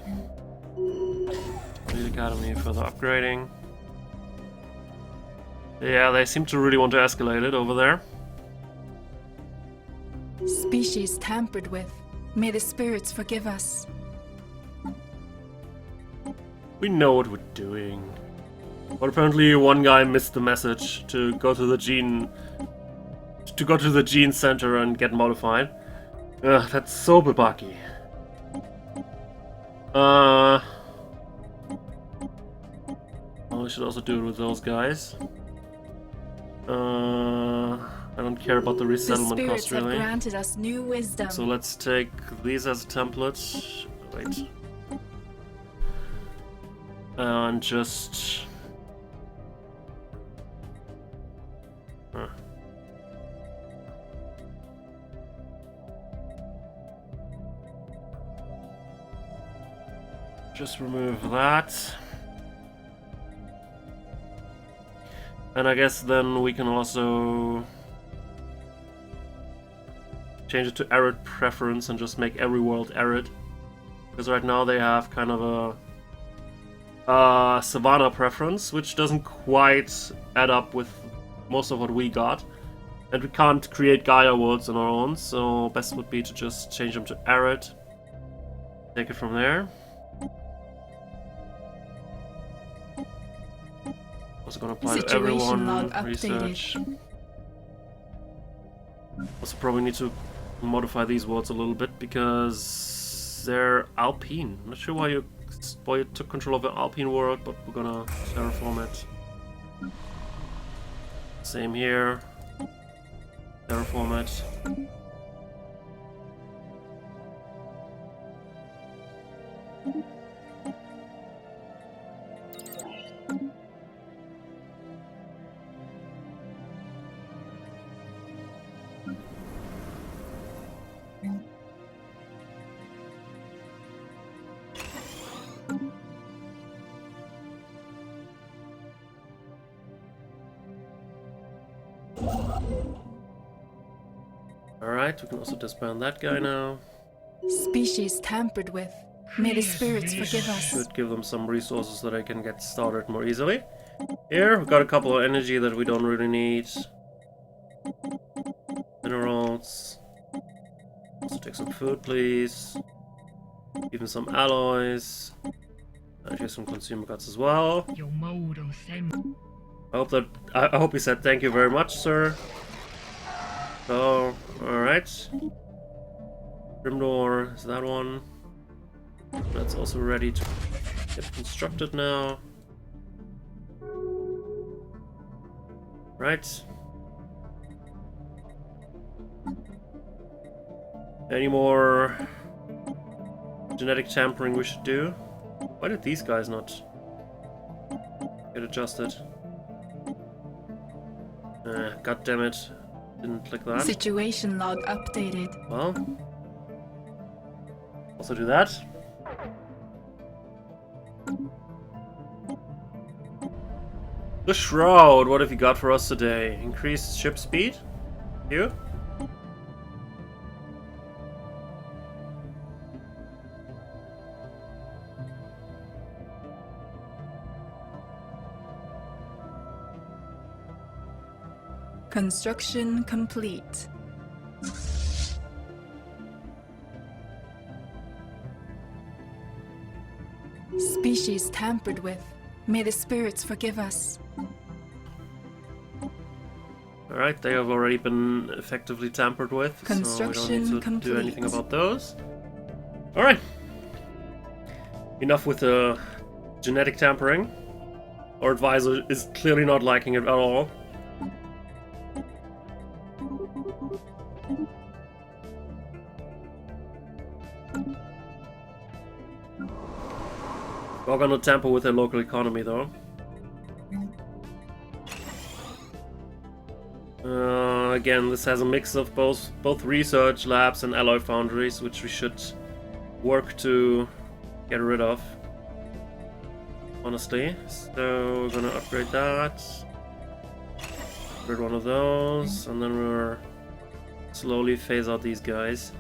Fleet Academy for the upgrading. Yeah, they seem to really want to escalate it over there. Species tampered with. May the spirits forgive us. We know what we're doing. But apparently one guy missed the message to go to the gene center and get modified. Ugh, that's so Babaki. Well, we should also do it with those guys. I don't care about the resettlement cost really. The spirits have granted us new wisdom. So let's take these as a template. Wait. And just... Just remove that. And I guess then we can also change it to arid preference and just make every world arid. Because right now they have kind of a savanna preference, which doesn't quite add up with most of what we got. And we can't create Gaia worlds on our own, so best would be to just change them to arid. Take it from there. Also gonna apply to Situation everyone. log updated. Research. Also probably need to modify these worlds a little bit because they're Alpine. I'm not sure why you took control of an Alpine world, but we're gonna terraform it. Same here. Terraform it. Alright, we can also disband that guy now. Species tampered with. May the spirits forgive us. Should give them some resources so they can get started more easily. Here, we've got a couple of energy that we don't really need. Minerals. Also take some food, please. Even some alloys. Here's some consumer goods as well. I hope he said thank you very much, sir. So, alright. Grimdor is that one. That's also ready to get constructed now. Right. Any more genetic tampering we should do? Why did these guys not get adjusted? God damn it. Didn't click that. Situation log updated. Well. Also do that. The Shroud, what have you got for us today? Increased ship speed? You? Construction complete. Species tampered with. May the spirits forgive us. Alright, they have already been effectively tampered with, so we don't Construction need to do anything complete. about those. Alright. Enough with the genetic tampering. Our advisor is clearly not liking it at all. We're gonna tamper with their local economy, though. Again, this has a mix of both research labs and alloy foundries, which we should work to get rid of. Honestly, so we're gonna upgrade that. Upgrade one of those, and then we're slowly phase out these guys.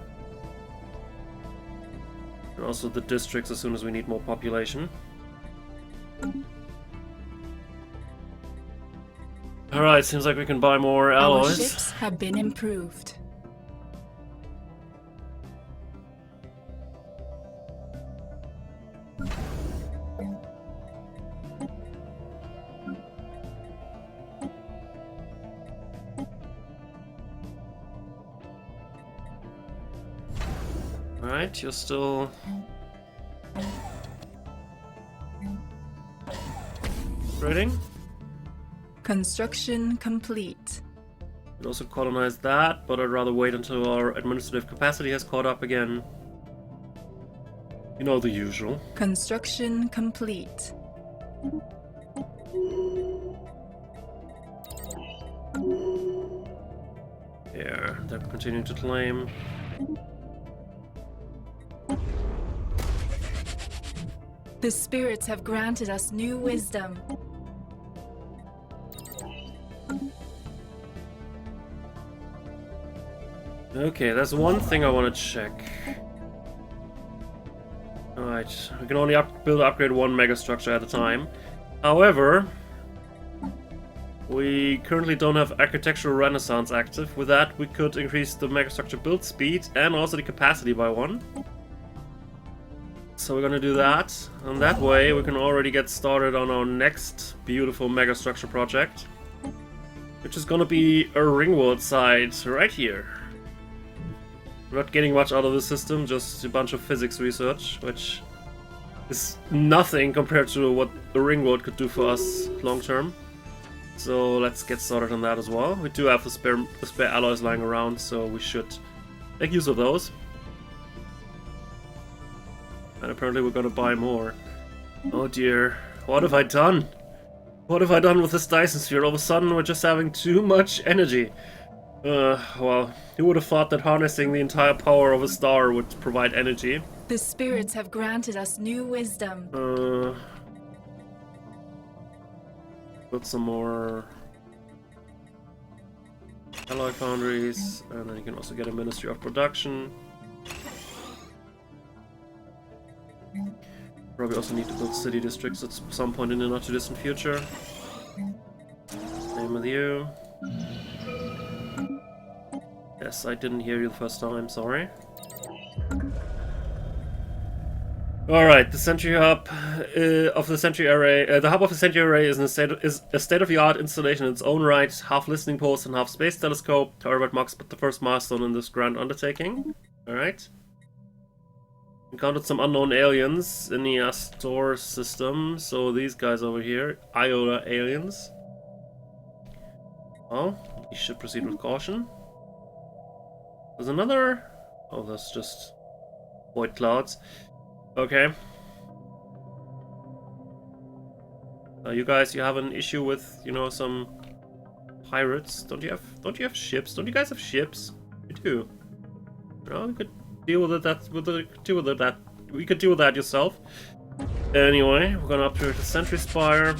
And also the districts as soon as we need more population. Alright, seems like we can buy more Our alloys. ships have been improved. Alright, you're still... Rating? Construction complete. Could also colonize that, but I'd rather wait until our administrative capacity has caught up again. You know the usual. Construction complete. Yeah, they're continuing to claim. The spirits have granted us new wisdom. Okay, that's one thing I want to check. Alright, we can only upgrade one megastructure at a time. However, we currently don't have Architectural Renaissance active. With that, we could increase the megastructure build speed and also the capacity by 1. So we're gonna do that, and that way we can already get started on our next beautiful megastructure project, which is gonna be a ringworld site right here. We're not getting much out of the system, just a bunch of physics research, which is nothing compared to what the ringworld could do for us long term. So let's get started on that as well. We do have the spare alloys lying around, so we should make use of those. And apparently we're gonna buy more. Oh dear, what have I done? What have I done with this Dyson sphere? All of a sudden we're just having too much energy. Well, who would have thought that harnessing the entire power of a star would provide energy? The spirits have granted us new wisdom. Put some more alloy foundries, and then you can also get a Ministry of Production. Probably also need to build city districts at some point in the not too distant future. Same with you. Yes, I didn't hear you the first time, sorry. Alright, the Sentry Hub of the Sentry Array. The hub of the Sentry Array is a state-of-the-art installation in its own right, half listening post and half space telescope. However, it marks the first milestone in this grand undertaking. Alright. Encountered some unknown aliens in the Astor system, so these guys over here, Iota aliens. Well, you should proceed with caution. There's another... oh, that's just void clouds. Okay. You guys, you have an issue with, you know, some pirates. Don't you have ships? Don't you guys have ships? You do. Well, we could deal with it. We could deal with that yourself. Anyway, we're gonna upgrade the Sentry Spire.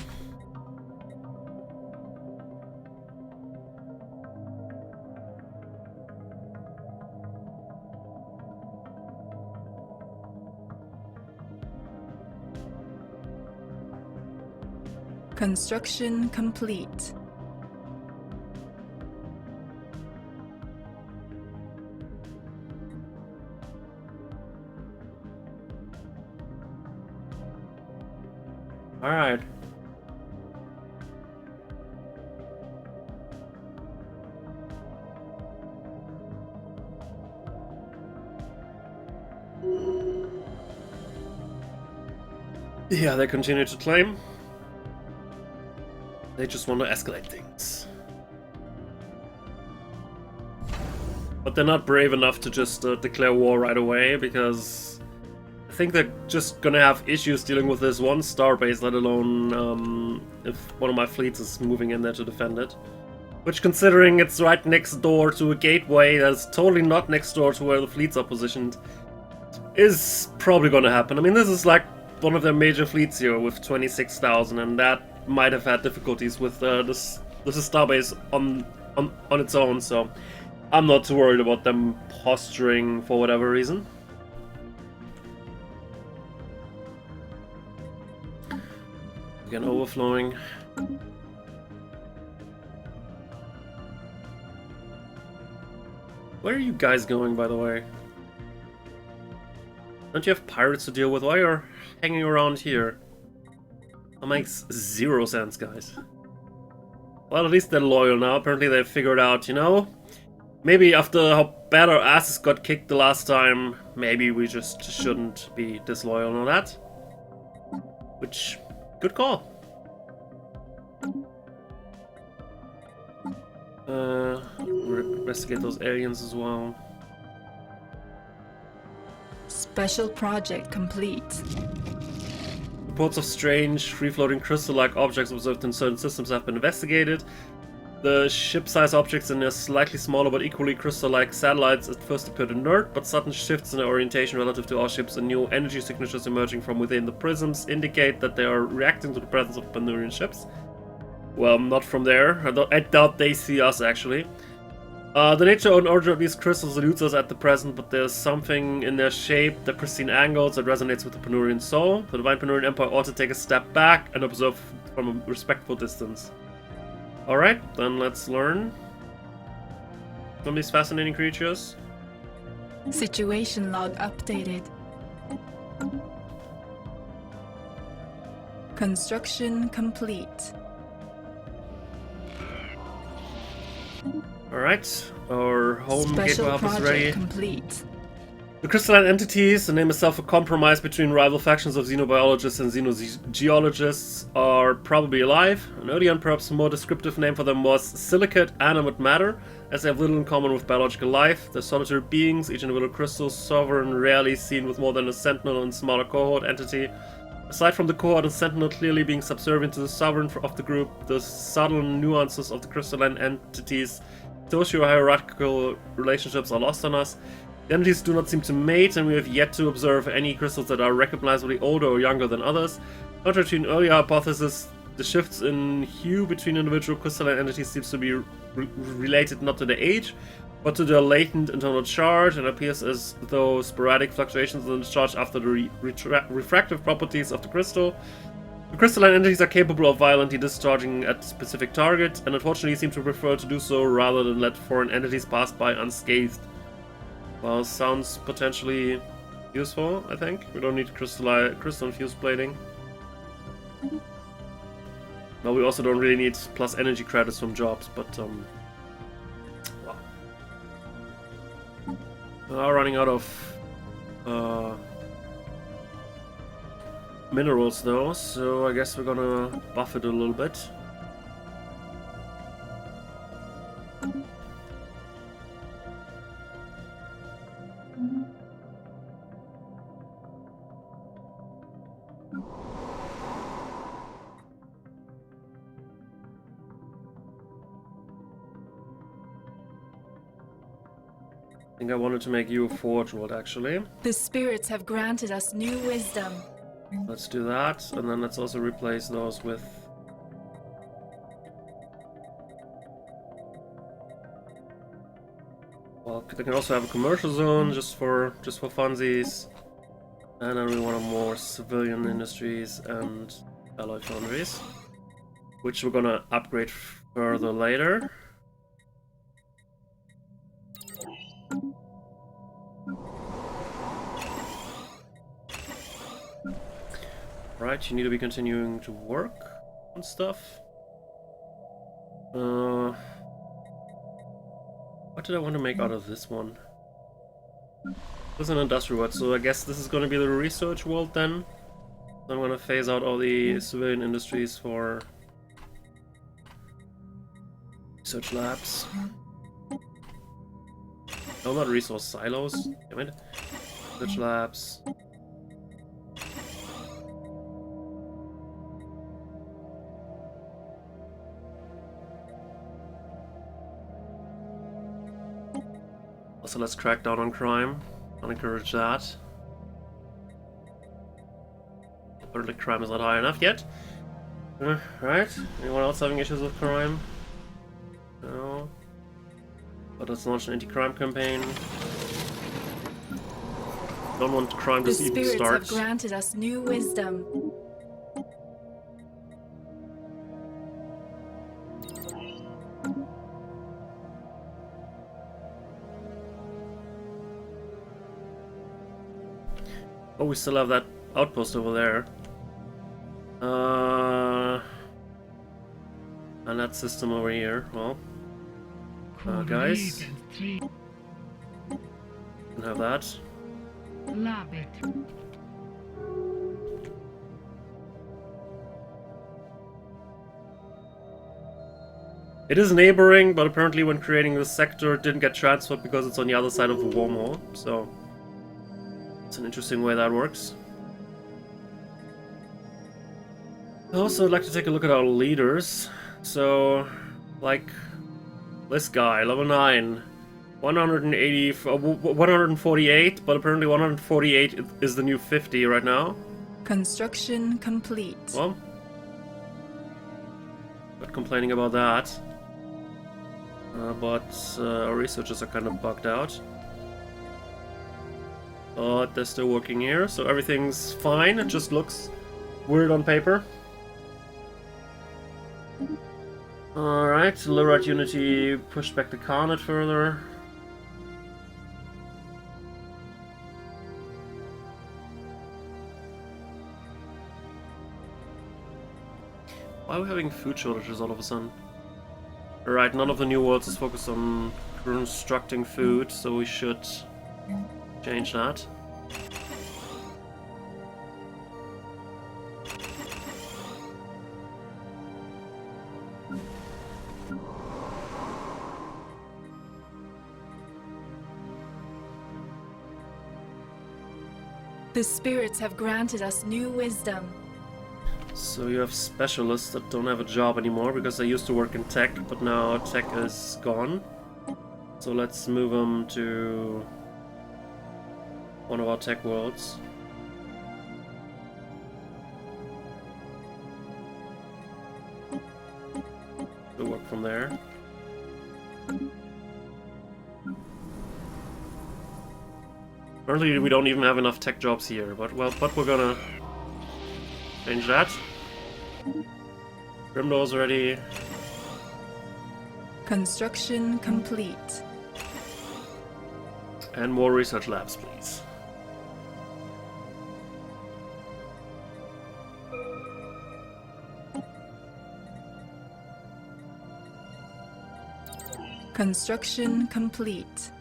Construction complete. All right. Yeah, they continue to claim. They just want to escalate things. But they're not brave enough to just declare war right away, because I think they're just gonna have issues dealing with this one starbase, let alone if one of my fleets is moving in there to defend it. Which, considering it's right next door to a gateway that's totally not next door to where the fleets are positioned, is probably gonna happen. I mean, this is like one of their major fleets here with 26,000, and that might have had difficulties with this starbase on its own, so I'm not too worried about them posturing for whatever reason. Again, overflowing. Where are you guys going, by the way? Don't you have pirates to deal with? Why are you hanging around here? That makes zero sense, guys. Well, at least they're loyal now. Apparently they've figured out, you know, maybe after how bad our asses got kicked the last time, maybe we just shouldn't be disloyal and all that. Which, good call. Investigate those aliens as well. Special project complete. Reports of strange, free-floating crystal-like objects observed in certain systems have been investigated. The ship-sized objects and their slightly smaller but equally crystal-like satellites at first appeared inert, but sudden shifts in their orientation relative to our ships and new energy signatures emerging from within the prisms indicate that they are reacting to the presence of Panurian ships. Well, not from there. I doubt they see us, actually. The nature and origin of these crystals eludes us at the present, but there's something in their shape, their pristine angles, that resonates with the Panurian soul. The Divine Panurian Empire ought to take a step back and observe from a respectful distance. Alright, then let's learn from these fascinating creatures. Situation log updated. Construction complete. Alright, our home Special gateway hub is project ready. complete. The crystalline entities, the name itself a compromise between rival factions of xenobiologists and xenogeologists, are probably alive. An earlier and perhaps more descriptive name for them was silicate animate matter, as they have little in common with biological life. They're solitary beings, each individual crystal, sovereign, rarely seen with more than a sentinel and smaller cohort entity. Aside from the cohort and sentinel clearly being subservient to the sovereign of the group, the subtle nuances of the crystalline entities' socio-hierarchical relationships are lost on us. The entities do not seem to mate, and we have yet to observe any crystals that are recognizably older or younger than others. Contrary to an earlier hypothesis, the shifts in hue between individual crystalline entities seems to be related not to their age, but to their latent internal charge, and appears as though sporadic fluctuations in the charge after the refractive properties of the crystal. The crystalline entities are capable of violently discharging at specific targets, and unfortunately seem to prefer to do so rather than let foreign entities pass by unscathed. Well, sounds potentially useful, I think. We don't need crystal-infused plating. No, we also don't really need plus energy credits from jobs, but well. We are running out of minerals though, so I guess we're gonna buff it a little bit. I think I wanted to make you a forge world, actually. The spirits have granted us new wisdom. Let's do that, and then let's also replace those with... Well, they can also have a commercial zone just for funsies. And then we want more civilian industries and alloy foundries, which we're gonna upgrade further later. Right, you need to be continuing to work on stuff. What did I want to make out of this one? This is an industrial world, so I guess this is going to be the research world then. So I'm going to phase out all the civilian industries for research labs. No, not resource silos. Damn it. Research labs. Also, let's crack down on crime. I'll encourage that. Apparently crime is not high enough yet. Right? Anyone else having issues with crime? No. But let's launch an anti-crime campaign. Don't want crime to even start. The spirits have granted us new wisdom. Oh, we still have that outpost over there. And that system over here. Well, guys, can have that. It is neighboring, but apparently when creating this sector it didn't get transferred because it's on the other side of the wormhole, so it's an interesting way that works. Also, I'd like to take a look at our leaders. So, like, this guy, level 9, 148, but apparently 148 is the new 50 right now. Construction complete. Well, not complaining about that. But our researchers are kind of bugged out. But they're still working here, so everything's fine. It just looks weird on paper. Alright, Lorite Unity pushed back the Khanate further. are we having food shortages all of a sudden? Alright, none of the new worlds is focused on constructing food, so we should change that. The spirits have granted us new wisdom. So you have specialists that don't have a job anymore because they used to work in tech, but now tech is gone. So let's move them to one of our tech worlds. We'll work from there. Currently we don't even have enough tech jobs here, but well, but we're gonna change that. Grimdor's ready. Construction complete. And more research labs, please. Construction complete.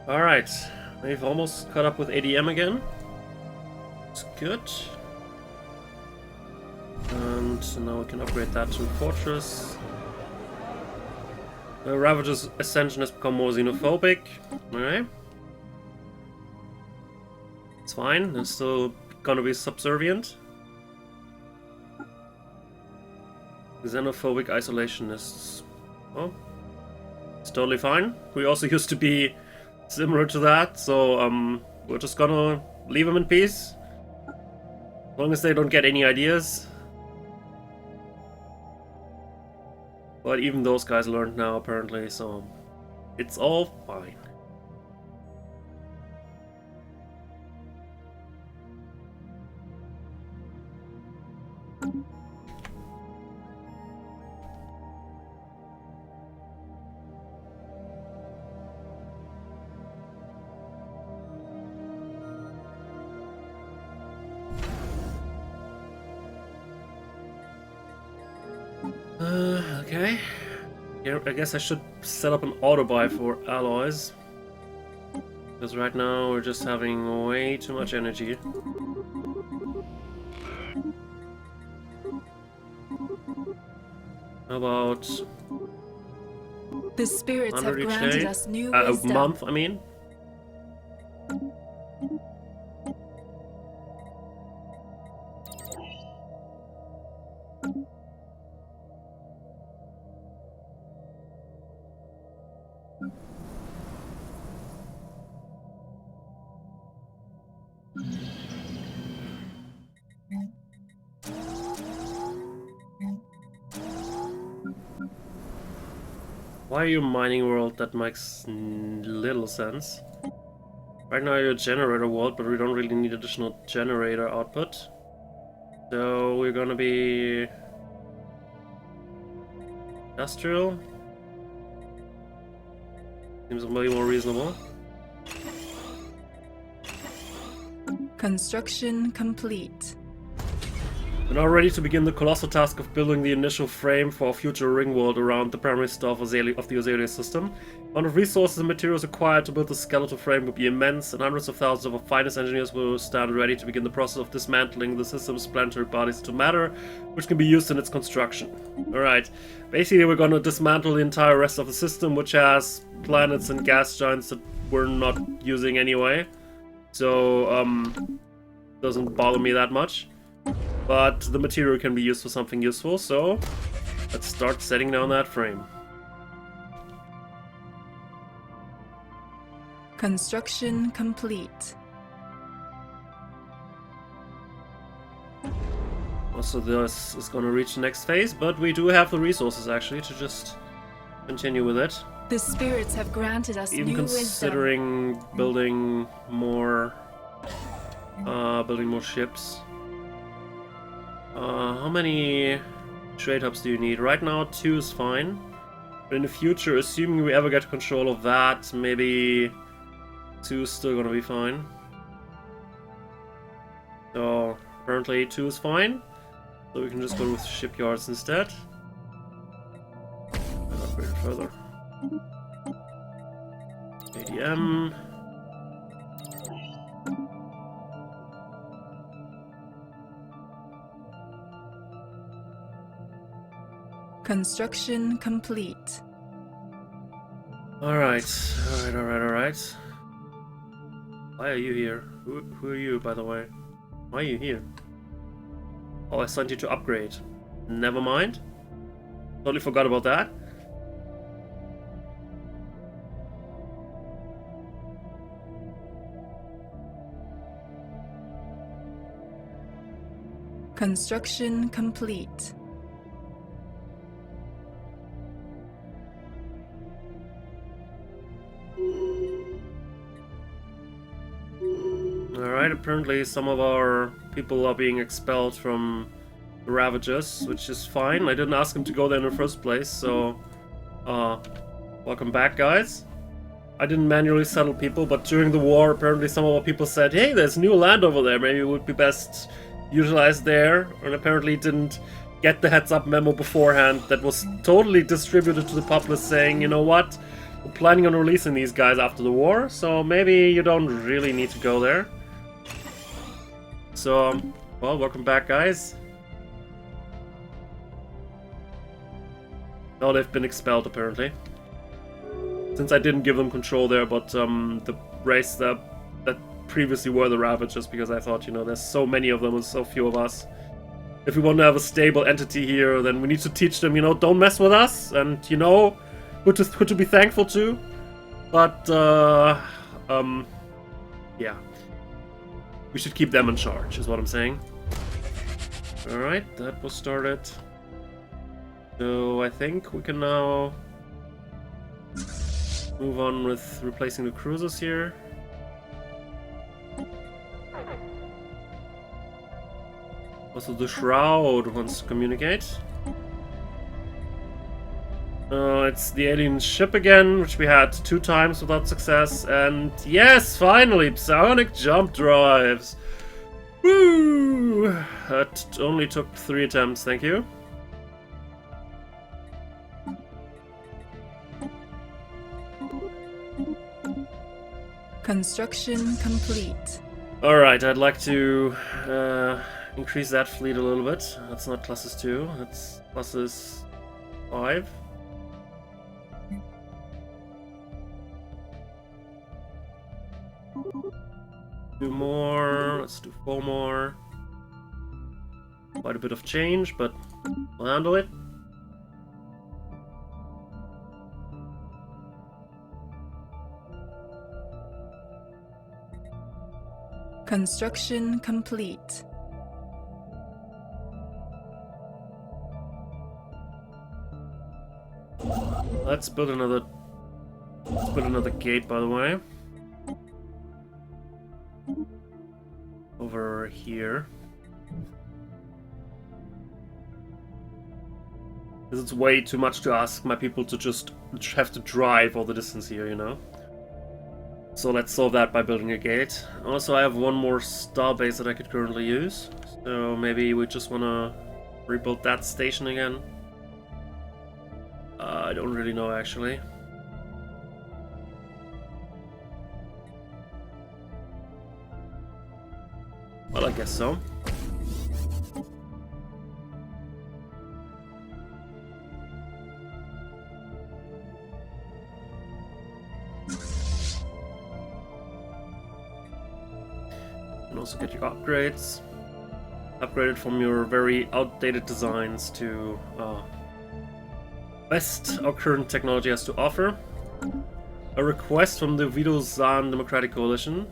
Alright, we've almost caught up with ADM again. It's good. And now we can upgrade that to Fortress. The Ravager's Ascension has become more xenophobic. Alright. It's fine, they're still gonna be subservient. Xenophobic isolationists. Oh, it's totally fine. We also used to be similar to that, so we're just gonna leave them in peace. As long as they don't get any ideas. But even those guys learned now, apparently, so it's all fine. Okay. Yeah, I guess I should set up an auto buy for alloys. Because right now we're just having way too much energy. How about The spirits have 100 each granted day? us new A wisdom. month, I mean. Why are you mining world? That makes little sense. Right now you're a generator world, but we don't really need additional generator output. So we're gonna be industrial. Seems way more reasonable. Construction complete. We're now ready to begin the colossal task of building the initial frame for a future ring world around the primary star of the Azalea system. The amount of resources and materials required to build the skeletal frame will be immense, and hundreds of thousands of our finest engineers will stand ready to begin the process of dismantling the system's planetary bodies to matter, which can be used in its construction. Alright, basically we're gonna dismantle the entire rest of the system, which has planets and gas giants that we're not using anyway. So, doesn't bother me that much. But the material can be used for something useful, so let's start setting down that frame. Construction complete. Also, this is going to reach the next phase, but we do have the resources actually to just continue with it. The spirits have granted us Even new wisdom. considering building more ships. How many trade hubs do you need? Right now 2 is fine. But in the future, assuming we ever get control of that, maybe 2 is still gonna be fine. So currently 2 is fine. So we can just go with shipyards instead. And upgrade it further. ADM. Construction complete. Alright. Why are you here? Who are you, by the way? Why are you here? Oh, I sent you to upgrade. Never mind. Totally forgot about that. Construction complete. Alright, apparently some of our people are being expelled from the Ravagers, which is fine. I didn't ask them to go there in the first place, so welcome back, guys. I didn't manually settle people, but during the war, apparently some of our people said, hey, there's new land over there, maybe it would be best utilized there, and apparently didn't get the heads up memo beforehand that was totally distributed to the populace saying, you know what, we're planning on releasing these guys after the war, so maybe you don't really need to go there. So, well, welcome back, guys. Oh, they've been expelled, apparently. Since I didn't give them control there, but the race that previously were the Ravagers, because I thought, you know, there's so many of them and so few of us. If we want to have a stable entity here, then we need to teach them, you know, don't mess with us, and you know who to be thankful to. But, yeah. We should keep them in charge, is what I'm saying. Alright, that was started. So I think we can now move on with replacing the cruisers here. Also, the Shroud wants to communicate. It's the alien ship again, which we had 2 times without success. And yes, finally, psionic jump drives. Woo! That only took 3 attempts, thank you. Construction complete. Alright, I'd like to increase that fleet a little bit. That's not classes 2, that's classes 5. Do more, let's do 4 more. Quite a bit of change, but we'll handle it. Construction complete. Let's build another gate, by the way. Over here. Because it's way too much to ask my people to just have to drive all the distance here, you know? So let's solve that by building a gate. Also, I have one more star base that I could currently use. So maybe we just want to rebuild that station again. I don't really know, actually. Well, I guess so. And also get your upgrades. Upgraded from your very outdated designs to best our current technology has to offer. A request from the Vidozan Democratic Coalition.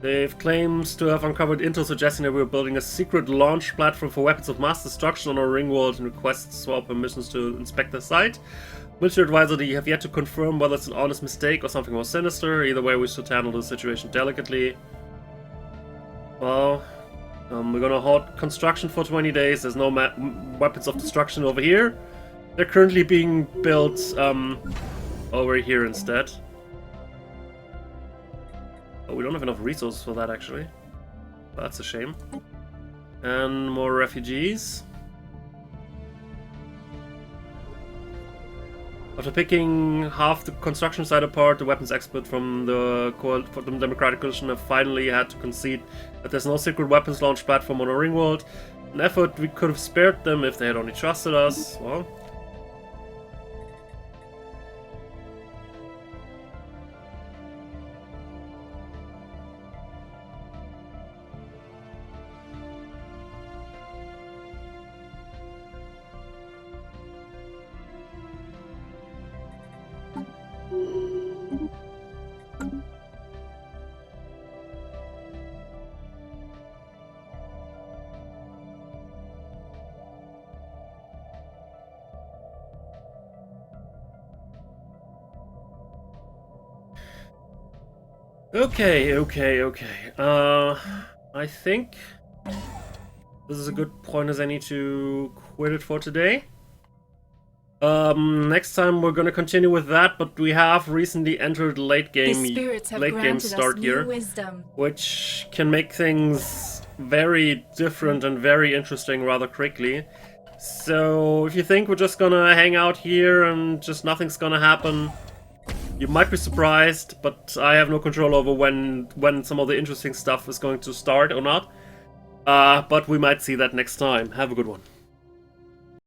They've claims to have uncovered intel suggesting that we're building a secret launch platform for weapons of mass destruction on our ring world and requests for our permissions to inspect the site. Military advisory have yet to confirm whether it's an honest mistake or something more sinister. Either way, we should handle the situation delicately. Well, We're gonna halt construction for 20 days. There's no weapons of destruction over here. They're currently being built over here instead. Oh, we don't have enough resources for that, actually. That's a shame. And more refugees. After picking half the construction site apart, the weapons expert from the Democratic Coalition have finally had to concede that there's no secret weapons launch platform on our ring world. An effort we could have spared them if they had only trusted us. Well. Okay. I think this is a good point as I need to quit it for today. Next time we're gonna continue with that, but we have recently entered late game start here, which can make things very different and very interesting rather quickly. So if you think we're just gonna hang out here and just nothing's gonna happen, you might be surprised, but I have no control over when some of the interesting stuff is going to start or not. But we might see that next time. Have a good one.